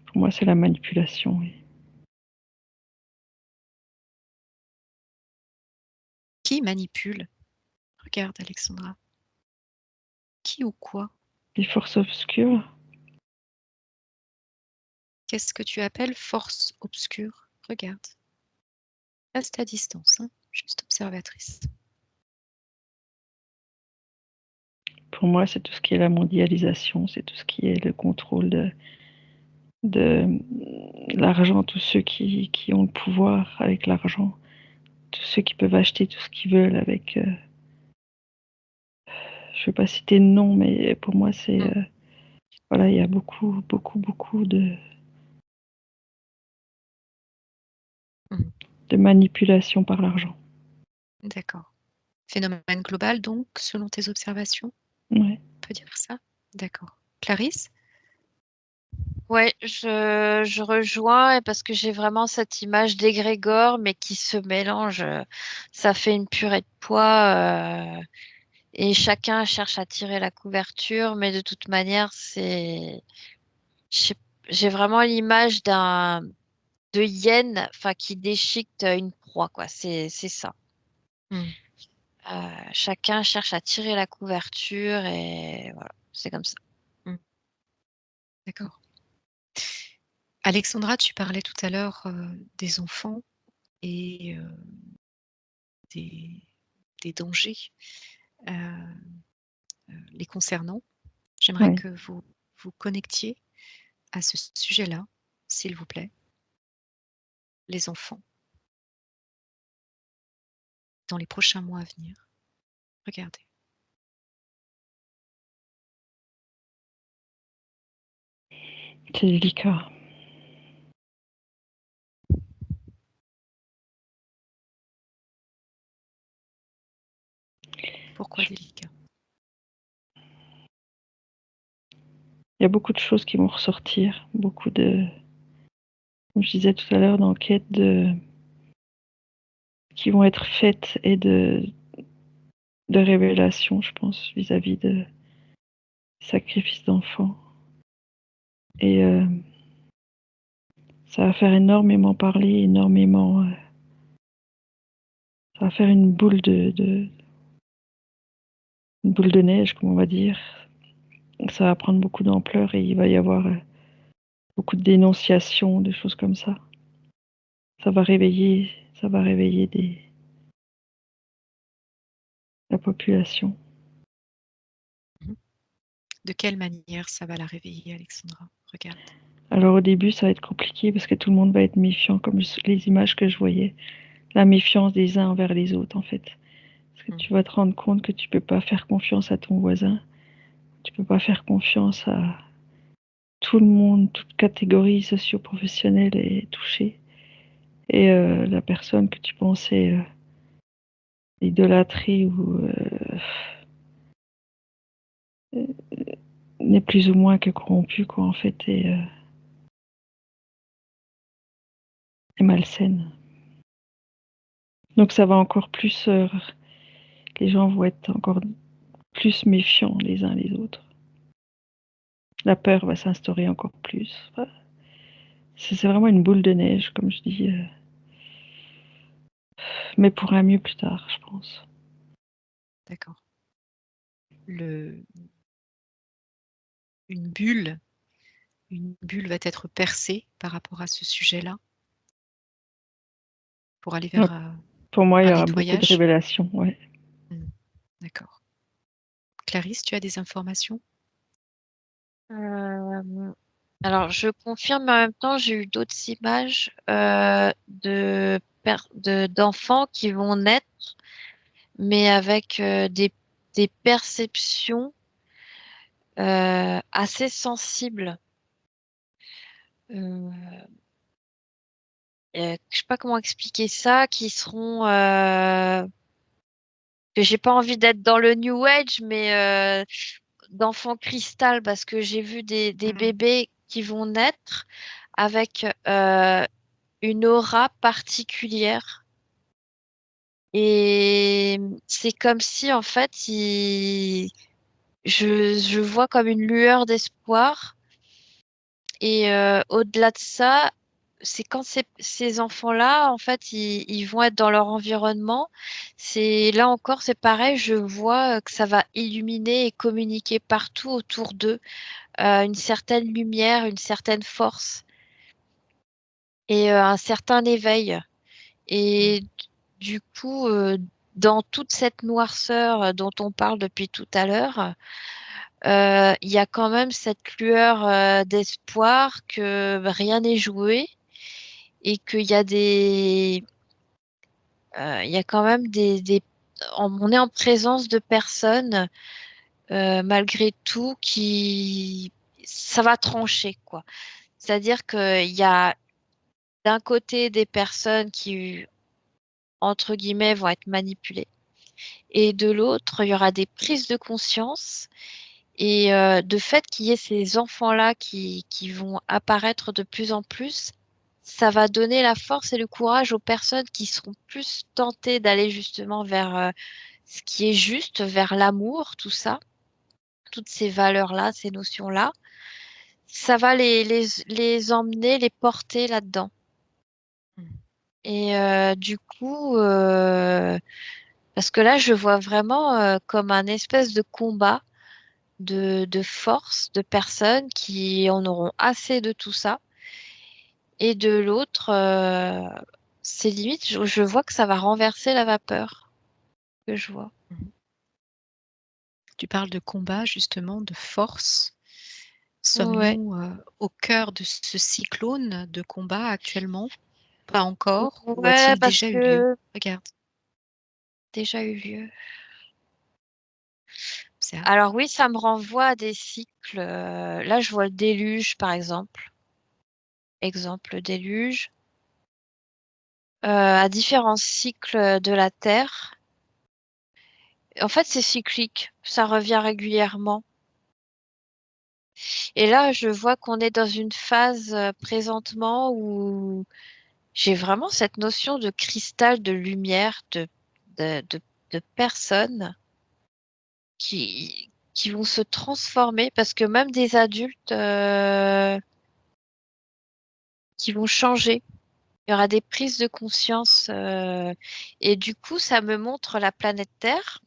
Pour moi, c'est la manipulation, oui. Qui manipule? Regarde Alexandra. Qui ou quoi? Les forces obscures, Qu'est-ce que tu appelles force obscure? Regarde. Reste à distance, hein, juste observatrice. pour moi, c'est tout ce qui est la mondialisation, c'est tout ce qui est le contrôle de l'argent, tous ceux qui ont le pouvoir avec l'argent, tous ceux qui peuvent acheter tout ce qu'ils veulent avec, je vais pas citer de nom, mais pour moi, c'est, Mmh. voilà, il y a beaucoup, beaucoup, beaucoup Mmh. de manipulation par l'argent. D'accord. Phénomène global donc, selon tes observations? Ouais. On peut dire ça? D'accord. Clarisse? Ouais, je rejoins et parce que j'ai vraiment cette image d'égrégore, mais qui se mélange. Ça fait une purée de pois et chacun cherche à tirer la couverture, mais de toute manière, j'ai j'ai vraiment l'image de hyène, enfin, qui déchiquette une proie, quoi. C'est ça. Mmh. Chacun cherche à tirer la couverture et voilà, c'est comme ça. Mmh. D'accord. Alexandra, tu parlais tout à l'heure, des enfants et des des dangers, heu les concernant. J'aimerais Ouais. que vous vous connectiez à ce sujet-là, s'il vous plaît, les enfants, dans les prochains mois à venir. Regardez. C'est délicat. Pourquoi délicat? Il y a beaucoup de choses qui vont ressortir, beaucoup de, comme je disais tout à l'heure, d'enquêtes qui vont être faites et de révélations, je pense, vis-à-vis de sacrifices d'enfants. Et ça va faire énormément parler, énormément. Ça va faire une boule de neige, comme on va dire. Ça va prendre beaucoup d'ampleur et il va y avoir beaucoup de dénonciations, des choses comme ça. Ça va réveiller la population. De quelle manière ça va la réveiller, Alexandra? Regarde. Alors au début, ça va être compliqué parce que tout le monde va être méfiant, comme les images que je voyais. La méfiance des uns envers les autres, en fait. Parce que tu vas te rendre compte que tu peux pas faire confiance à ton voisin. Tu peux pas faire confiance à tout le monde, toute catégorie socio-professionnelle est touchée. Et la personne que tu pensais idolâtrer ou n'est plus ou moins que corrompue, quoi, en fait, et malsaine. Donc ça va encore plus, les gens vont être encore plus méfiants les uns les autres. La peur va s'instaurer encore plus. Enfin, c'est vraiment une boule de neige, comme je dis. Mais pour un mieux plus tard, je pense. D'accord. Une bulle va être percée par rapport à ce sujet-là pour aller Donc, vers pour moi, il y un aura beaucoup de nettoyage. révélations. Ouais. D'accord. Clarisse, tu as des informations? Alors, je confirme, mais en même temps, j'ai eu d'autres images d'enfants qui vont naître, mais avec des perceptions assez sensibles. Euh, je sais pas comment expliquer ça, qui seront que j'ai pas envie d'être dans le New Age, mais d'enfants cristal, parce que j'ai vu des bébés qui vont naître avec une aura particulière. Et c'est comme si, en fait, je vois comme une lueur d'espoir. Et au-delà de ça, c'est quand ces enfants-là, en fait, ils vont être dans leur environnement. C'est là encore, c'est pareil, je vois que ça va illuminer et communiquer partout autour d'eux une certaine lumière, une certaine force et un certain éveil. Et du coup, dans toute cette noirceur dont on parle depuis tout à l'heure, il y a quand même cette lueur d'espoir que rien n'est joué et qu'il y a il y a quand même on est en présence de personnes malgré tout ça va trancher quoi. C'est-à-dire qu'il y a d'un côté des personnes qui entre guillemets vont être manipulées et de l'autre il y aura des prises de conscience. Et de fait qu'il y ait ces enfants-là qui vont apparaître de plus en plus, ça va donner la force et le courage aux personnes qui seront plus tentées d'aller justement vers ce qui est juste, vers l'amour, tout ça, toutes ces valeurs-là, ces notions-là. Ça va les emmener, les porter là-dedans. Et du coup, parce que là, je vois vraiment comme un espèce de combat de force, de personnes qui en auront assez de tout ça. Et de l'autre, c'est limite, je vois que ça va renverser la vapeur que je vois. Tu parles de combat, justement, de force. Ouais, Sommes-nous au cœur de ce cyclone de combat actuellement? Pas encore? Ou ouais, a-t-il parce déjà eu lieu? que Regarde, déjà eu lieu. observe. Alors oui, ça me renvoie à des cycles. Là, je vois le déluge, par exemple. Exemple, le déluge. À différents cycles de la Terre. En fait, c'est cyclique. Ça revient régulièrement. Et là, je vois qu'on est dans une phase présentement où j'ai vraiment cette notion de cristal, de lumière, de, de, de personnes qui vont se transformer parce que même des adultes qui vont changer. Il y aura des prises de conscience et du coup, ça me montre la planète Terre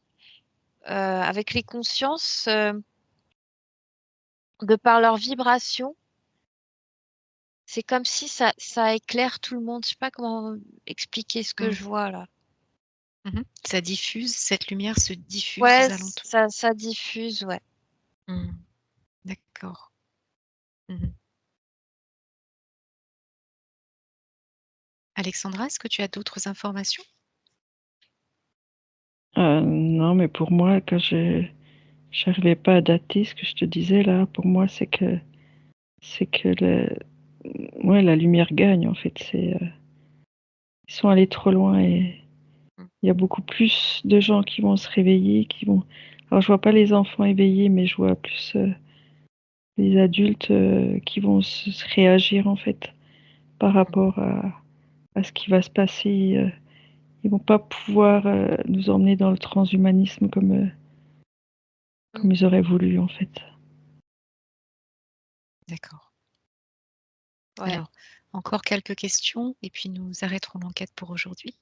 avec les consciences de par leur vibration. C'est comme si ça éclaire tout le monde. Je sais pas comment expliquer ce que Mm. je vois là. Ça diffuse, cette lumière se diffuse Ouais, aux alentours. ça diffuse, ouais. D'accord. Mmh. Alexandra, est-ce que tu as d'autres informations? Non, mais pour moi, quand j'arrivais pas à dater ce que je te disais là, pour moi, c'est que ouais, la lumière gagne en fait. Ils sont allés trop loin et Mmh. il y a beaucoup plus de gens qui vont se réveiller, qui vont. Alors, je vois pas les enfants éveillés, mais je vois plus les adultes qui vont se réagir en fait par rapport à ce qui va se passer. Ils vont pas pouvoir nous emmener dans le transhumanisme comme ils auraient voulu en fait. D'accord. Ouais. Alors, encore quelques questions et puis nous arrêterons l'enquête pour aujourd'hui.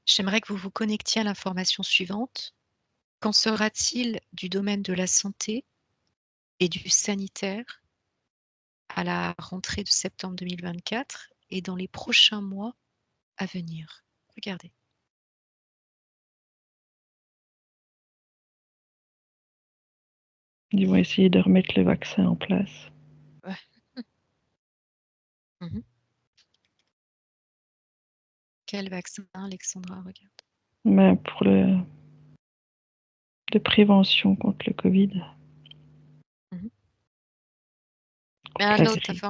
J'aimerais que vous vous connectiez à l'information suivante. Qu'en sera-t-il du domaine de la santé et du sanitaire à la rentrée de septembre 2024 et dans les prochains mois à venir? Regardez. Ils vont essayer de remettre le vaccin en place. Mmh. Quel vaccin, Alexandra? Regarde. Mais pour de prévention contre le Covid, Mmh. Mais contre un la autre, grippe.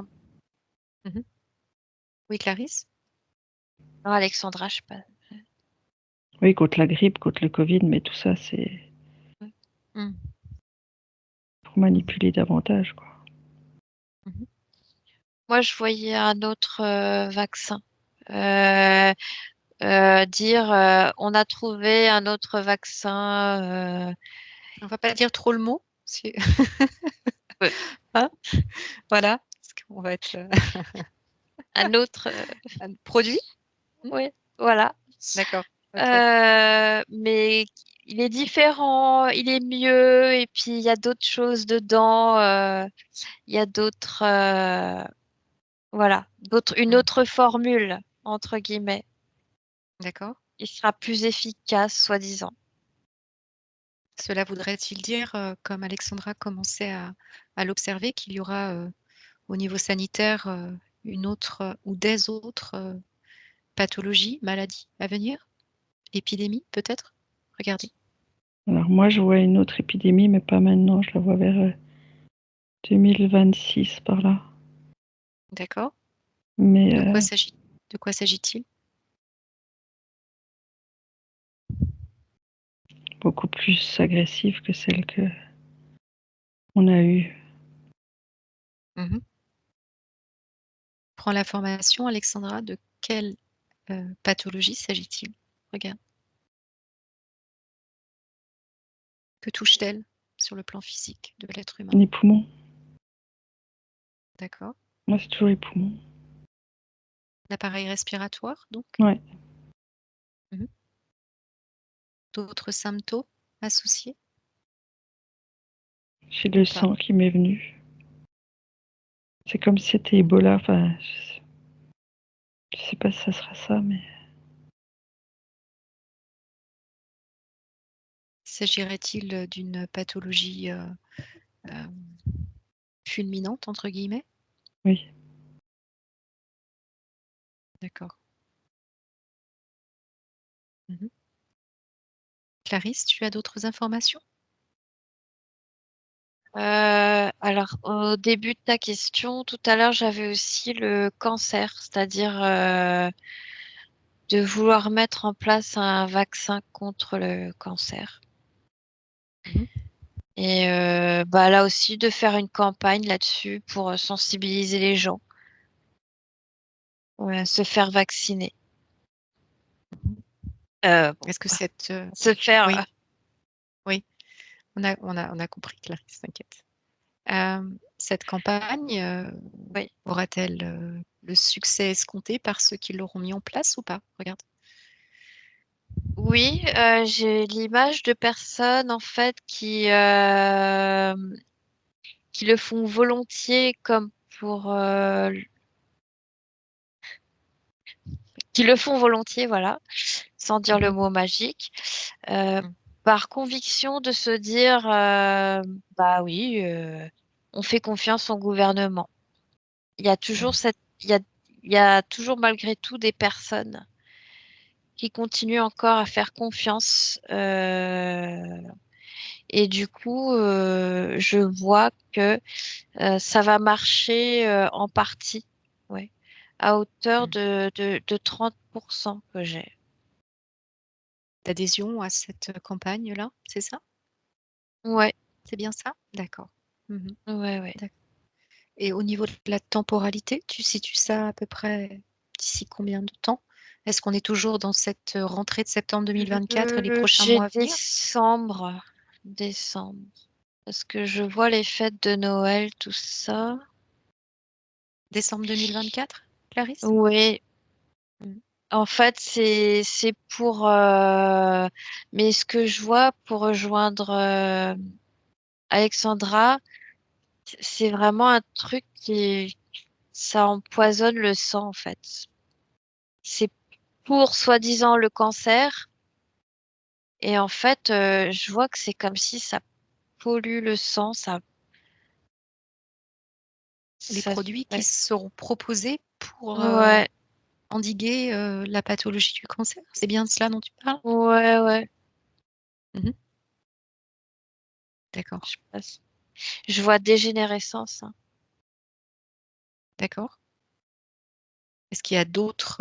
Oui, Clarisse? Non, Alexandra, je sais pas. Oui, contre la grippe, contre le Covid, mais tout ça, c'est Mmh. pour manipuler davantage, quoi. Mmh. Moi, je voyais un autre vaccin. Dire on a trouvé un autre vaccin. On va pas dire trop le mot, si Ouais. hein? Voilà, parce qu'on va être, Un autre. un produit? Mmh. Oui, voilà. D'accord, OK. Mais il est différent, il est mieux, et puis il y a d'autres choses dedans. Il y a d'autres, voilà, une Mmh. autre formule entre guillemets. D'accord. Il sera plus efficace, soi-disant. Cela voudrait-il dire, comme Alexandra commençait à l'observer, qu'il y aura, au niveau sanitaire, une autre, ou des autres, pathologies, maladies à venir? Épidémies peut-être? Regardez. Alors moi, je vois une autre épidémie, mais pas maintenant, je la vois vers 2026 par là. D'accord. Mais De quoi s'agit-il? beaucoup plus agressive que celle que on a eue. Mmh. Prends l'information, Alexandra, de quelle, pathologie s'agit-il? Regarde. Que touche-t-elle sur le plan physique de l'être humain? Les poumons. D'accord. Moi, c'est toujours les poumons. L'appareil respiratoire donc? Ouais. Mmh. D'autres symptômes associés? J'ai Ou le pas? sang qui m'est venu. C'est comme si c'était Ebola. Enfin, je sais pas si ça sera ça, mais S'agirait-il, d'une pathologie, hem, «fulminante» entre guillemets? oui. D'accord. Mmh. Clarisse, tu as d'autres informations? Alors, au début de ta question, tout à l'heure, j'avais aussi le cancer, c'est-à-dire de vouloir mettre en place un vaccin contre le cancer. Mmh. Et bah, là aussi, de faire une campagne là-dessus pour sensibiliser les gens, se faire vacciner. Bon, Est-ce que cette, se faire. oui, oui, on a compris Clarisse, t'inquiète. Cette campagne, Oui. aura-t-elle, le succès escompté par ceux qui l'auront mis en place ou pas? Regarde. Oui, j'ai l'image de personnes en fait qui le font volontiers comme pour qui le font volontiers, voilà, sans dire le Mhm. mot magique, Mm. par conviction de se dire, bah oui, on fait confiance au gouvernement. Il y a toujours il y a toujours malgré tout des personnes qui continuent encore à faire confiance. Et du coup, je vois que ça va marcher en partie, ouais, à hauteur Mm. de 30% que j'ai. D'adhésion à cette campagne-là, c'est ça? Ouais, C'est bien ça? D'accord. Mhm. ouais, ouais. D'accord. Et au niveau de la temporalité, tu situes ça à peu près d'ici combien de temps? Est-ce qu'on est toujours dans cette rentrée de septembre 2024 et les prochains J'ai mois à venir? décembre, parce que je vois les fêtes de Noël, tout ça. Décembre 2024, Clarisse? Oui, Mm. en fait, c'est pour. Mais ce que je vois pour rejoindre Alexandra, c'est vraiment un truc qui ça empoisonne le sang en fait. C'est pour soi-disant le cancer et en fait, je vois que c'est comme si ça pollue le sang, Les ça, produits qui ouais, seront proposés pour ouais, endiguer la pathologie du cancer, c'est bien de cela dont tu parles? ouais, ouais. Mhm. D'accord, Je passe. Je vois dégénérescence, hein. d'accord. Est-ce qu'il y a d'autres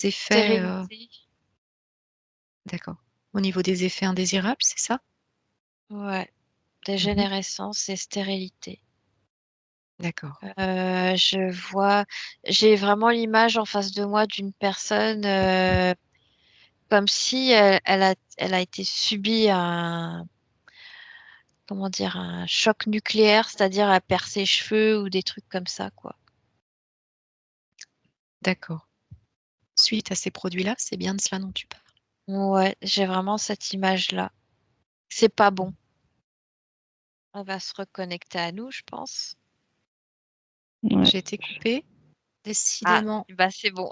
effets Stérilité, d'accord. Au niveau des effets indésirables, c'est ça? ouais, Mhm. dégénérescence et stérilité. D'accord, Je vois, j'ai vraiment l'image en face de moi d'une personne comme si elle a été subie comment dire, un choc nucléaire, c'est-à-dire elle perd ses cheveux ou des trucs comme ça, quoi. d'accord. Suite à ces produits-là, c'est bien de cela dont tu parles. Ouais, j'ai vraiment cette image-là. C'est pas bon. On va se reconnecter à nous, je pense. Ouais. J'ai été coupée. Ah, Décidément, bah c'est bon.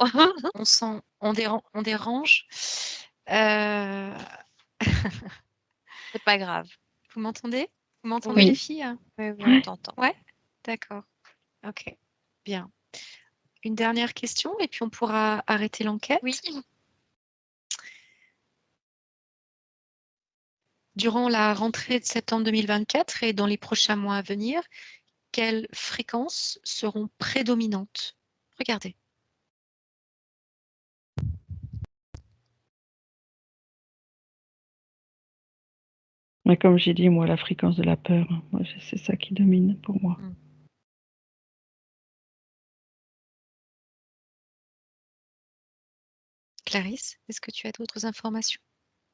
on dérange. Euh, C'est pas grave. Vous m'entendez? Vous m'entendez les Oui, filles? oui, oui, on Ouais. t'entend. Ouais? D'accord. Ok. Bien. Une dernière question et puis on pourra arrêter Oui. l'enquête. Durant la rentrée de septembre 2024 et dans les prochains mois à venir, quelles fréquences seront prédominantes? Regardez. Mais comme j'ai dit, moi, la fréquence de la peur, hein, moi, c'est ça qui domine pour moi. Hmm. Clarisse, est-ce que tu as d'autres informations?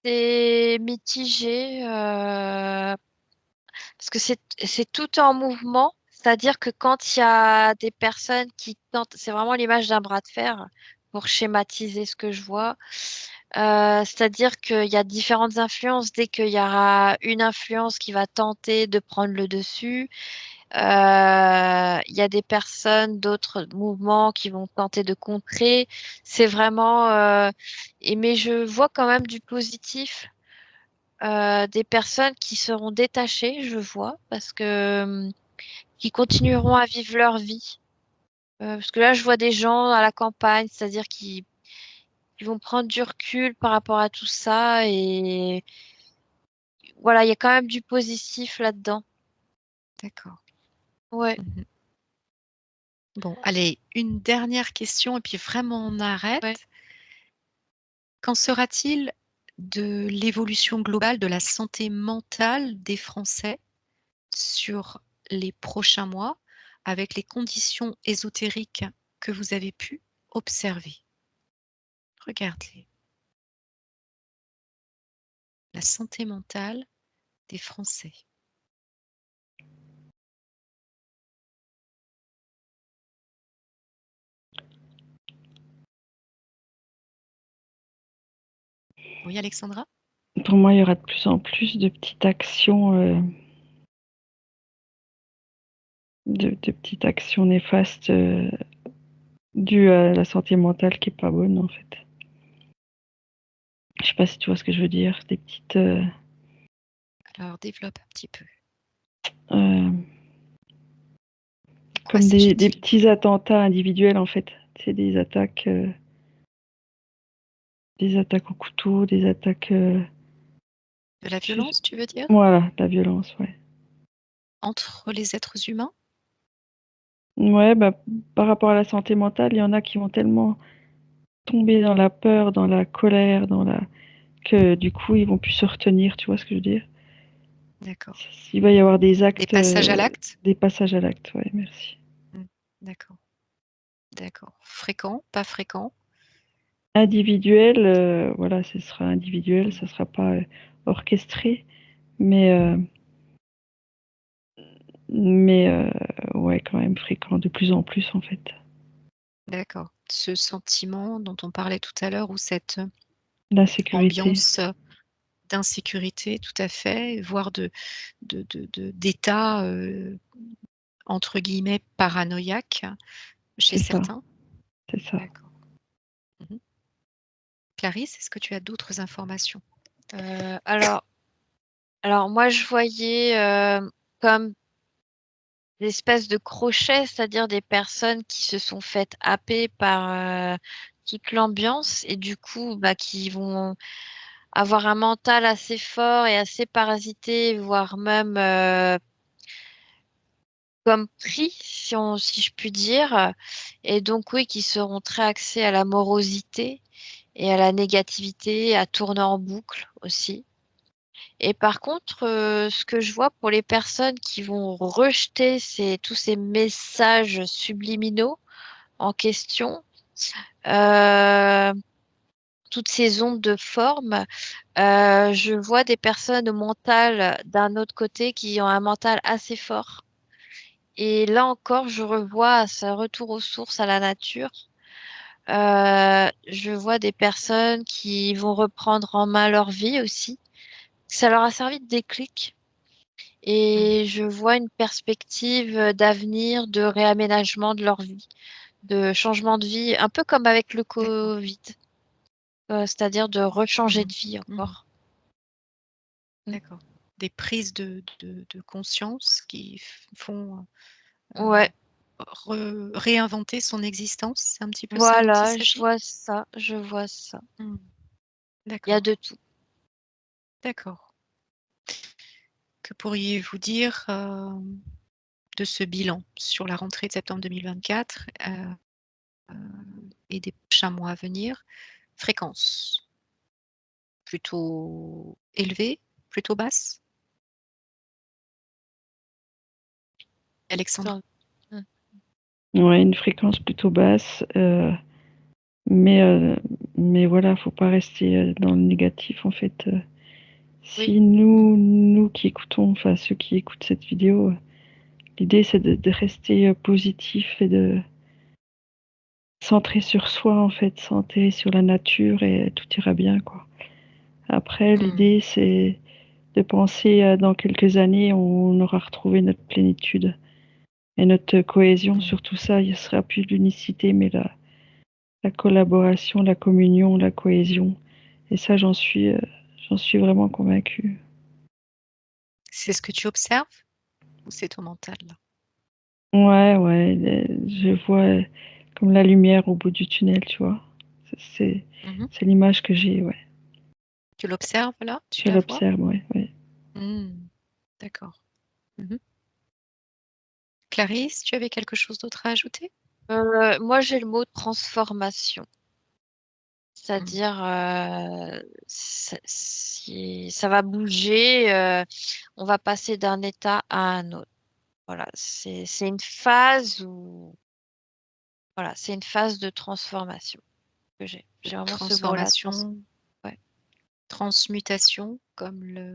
C'est mitigé parce que c'est tout en mouvement. C'est-à-dire que quand il y a des personnes qui tentent, c'est vraiment l'image d'un bras de fer pour schématiser ce que je vois. C'est-à-dire qu'il y a différentes influences. Dès qu'il y aura une influence qui va tenter de prendre le dessus, il y a des personnes, d'autres mouvements qui vont tenter de contrer. C'est vraiment, mais je vois quand même du positif. Des personnes qui seront détachées, je vois, parce que qui continueront à vivre leur vie. Parce que là, je vois des gens à la campagne, c'est-à-dire qui vont prendre du recul par rapport à tout ça et voilà, il y a quand même du positif là-dedans. D'accord. Ouais, Mhm. Bon, allez, une dernière question et puis vraiment on ouais. arrête. Qu'en sera-t-il de l'évolution globale de la santé mentale des Français sur les prochains mois avec les conditions ésotériques que vous avez pu observer? Regardez, la santé mentale des Français. Oui, Alexandra? Pour moi, il y aura de plus en plus de petites actions, de petites actions néfastes dû à la santé mentale qui est pas bonne en fait. Je sais pas si tu vois ce que je veux dire, des petites Alors développe un petit peu. euh, De quoi comme des s'agit-il? petits attentats individuels en fait. C'est des attaques au couteau, des attaques. De la violence, tu veux dire? Voilà, la violence, ouais. Entre les êtres humains? Ouais, bah, par rapport à la santé mentale, il y en a qui vont tellement tomber dans la peur, dans la colère, que du coup, ils vont plus se retenir, tu vois ce que je veux dire? D'accord. Il va y avoir des Des actes, passages à l'acte? des passages à l'acte, ouais, merci. D'accord. D'accord. Fréquent, pas fréquent? Individuel, voilà, ce sera individuel, ça sera pas orchestré, mais, euh, mais ouais, quand même fréquent, de plus en plus en fait. D'accord. Ce sentiment dont on parlait tout à l'heure ou cette L'insécurité, ambiance d'insécurité, tout à fait, voire d'état, entre guillemets «paranoïaque» chez c'est ça, certains? c'est ça. D'accord. Mmh. Clarisse, est-ce que tu as d'autres informations? Alors, moi, je voyais comme des espèces de crochets, c'est-à-dire des personnes qui se sont faites happer par toute l'ambiance et du coup, bah, qui vont avoir un mental assez fort et assez parasité, voire même comme pris, si je puis dire. Et donc, oui, qui seront très axés à la morosité et à la négativité, à tourner en boucle aussi. Et par contre, ce que je vois pour les personnes qui vont rejeter tous ces messages subliminaux en question, euh, toutes ces ondes de forme, je vois des personnes au mental d'un autre côté qui ont un mental assez fort. Et là encore, je revois ce retour aux sources, à la nature. Je vois des personnes qui vont reprendre en main leur vie aussi. Ça leur a servi de déclic. Mmh. Et je vois une perspective d'avenir, de réaménagement de leur vie, de changement de vie, un peu comme avec le D'accord. Covid, c'est-à-dire de rechanger Mmh. de vie Mmh. encore. Mm. D'accord. Des prises de conscience qui font, Ouais, réinventer son existence, c'est un petit peu ça dont il voilà, je s'agit? vois ça, je vois ça. Mmh. Il y a de D'accord, tout. d'accord. Que pourriez-vous dire, de ce bilan sur la rentrée de septembre 2024, et des prochains mois à venir? Fréquence plutôt élevée, plutôt basse? Alexandra? Ça. Mm. Ouais, une fréquence plutôt basse, mais, heu, mais voilà, faut pas rester, dans le négatif en fait, Oui. si nous qui écoutons, enfin ceux qui écoutent cette vidéo, l'idée c'est de rester, positif et de centrer sur soi en fait, centrer sur la nature et tout ira bien quoi. Après Mmh. l'idée c'est de penser à dans quelques années, on aura retrouvé notre plénitude et notre cohésion Mmh. sur tout ça. Il ne sera plus l'unicité, mais la collaboration, la communion, la cohésion. Et ça, j'en suis vraiment convaincue. C'est ce que tu observes ou c'est ton mental là? Ouais, ouais, je vois comme la lumière au bout du tunnel, tu vois. C'est Mmh. c'est l'image que j'ai, ouais. Tu l'observes là? Tu Je la vois? l'observe, ouais, ouais. Mmh. D'accord. Mmh. Clarisse, tu avais quelque chose d'autre à ajouter? Moi, j'ai le mot transformation. Mmh. C'est-à-dire, ça va bouger, on va passer d'un état à un autre. Voilà, c'est une phase où, voilà, c'est une phase de transformation que j'ai. De J'ai vraiment ce mot-là, transformation, ouais. transmutation, comme la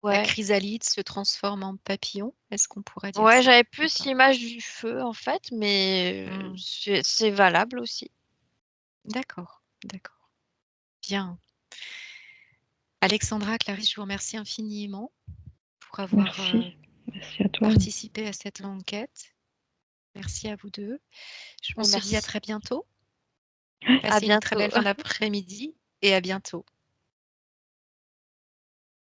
Ouais, chrysalide se transforme en papillon, est-ce qu'on pourrait dire ouais, ça j'avais ou plus pas? l'image du feu en fait, mais Mmh. c'est valable aussi. D'accord, d'accord. Bien. Alexandra, Clarisse, je vous remercie infiniment pour avoir, Merci. Merci à toi. participé à cette enquête. Merci à vous deux. On Et se dit à merci. très bientôt. À Passez une très bientôt. belle fin d'après-midi et à bientôt.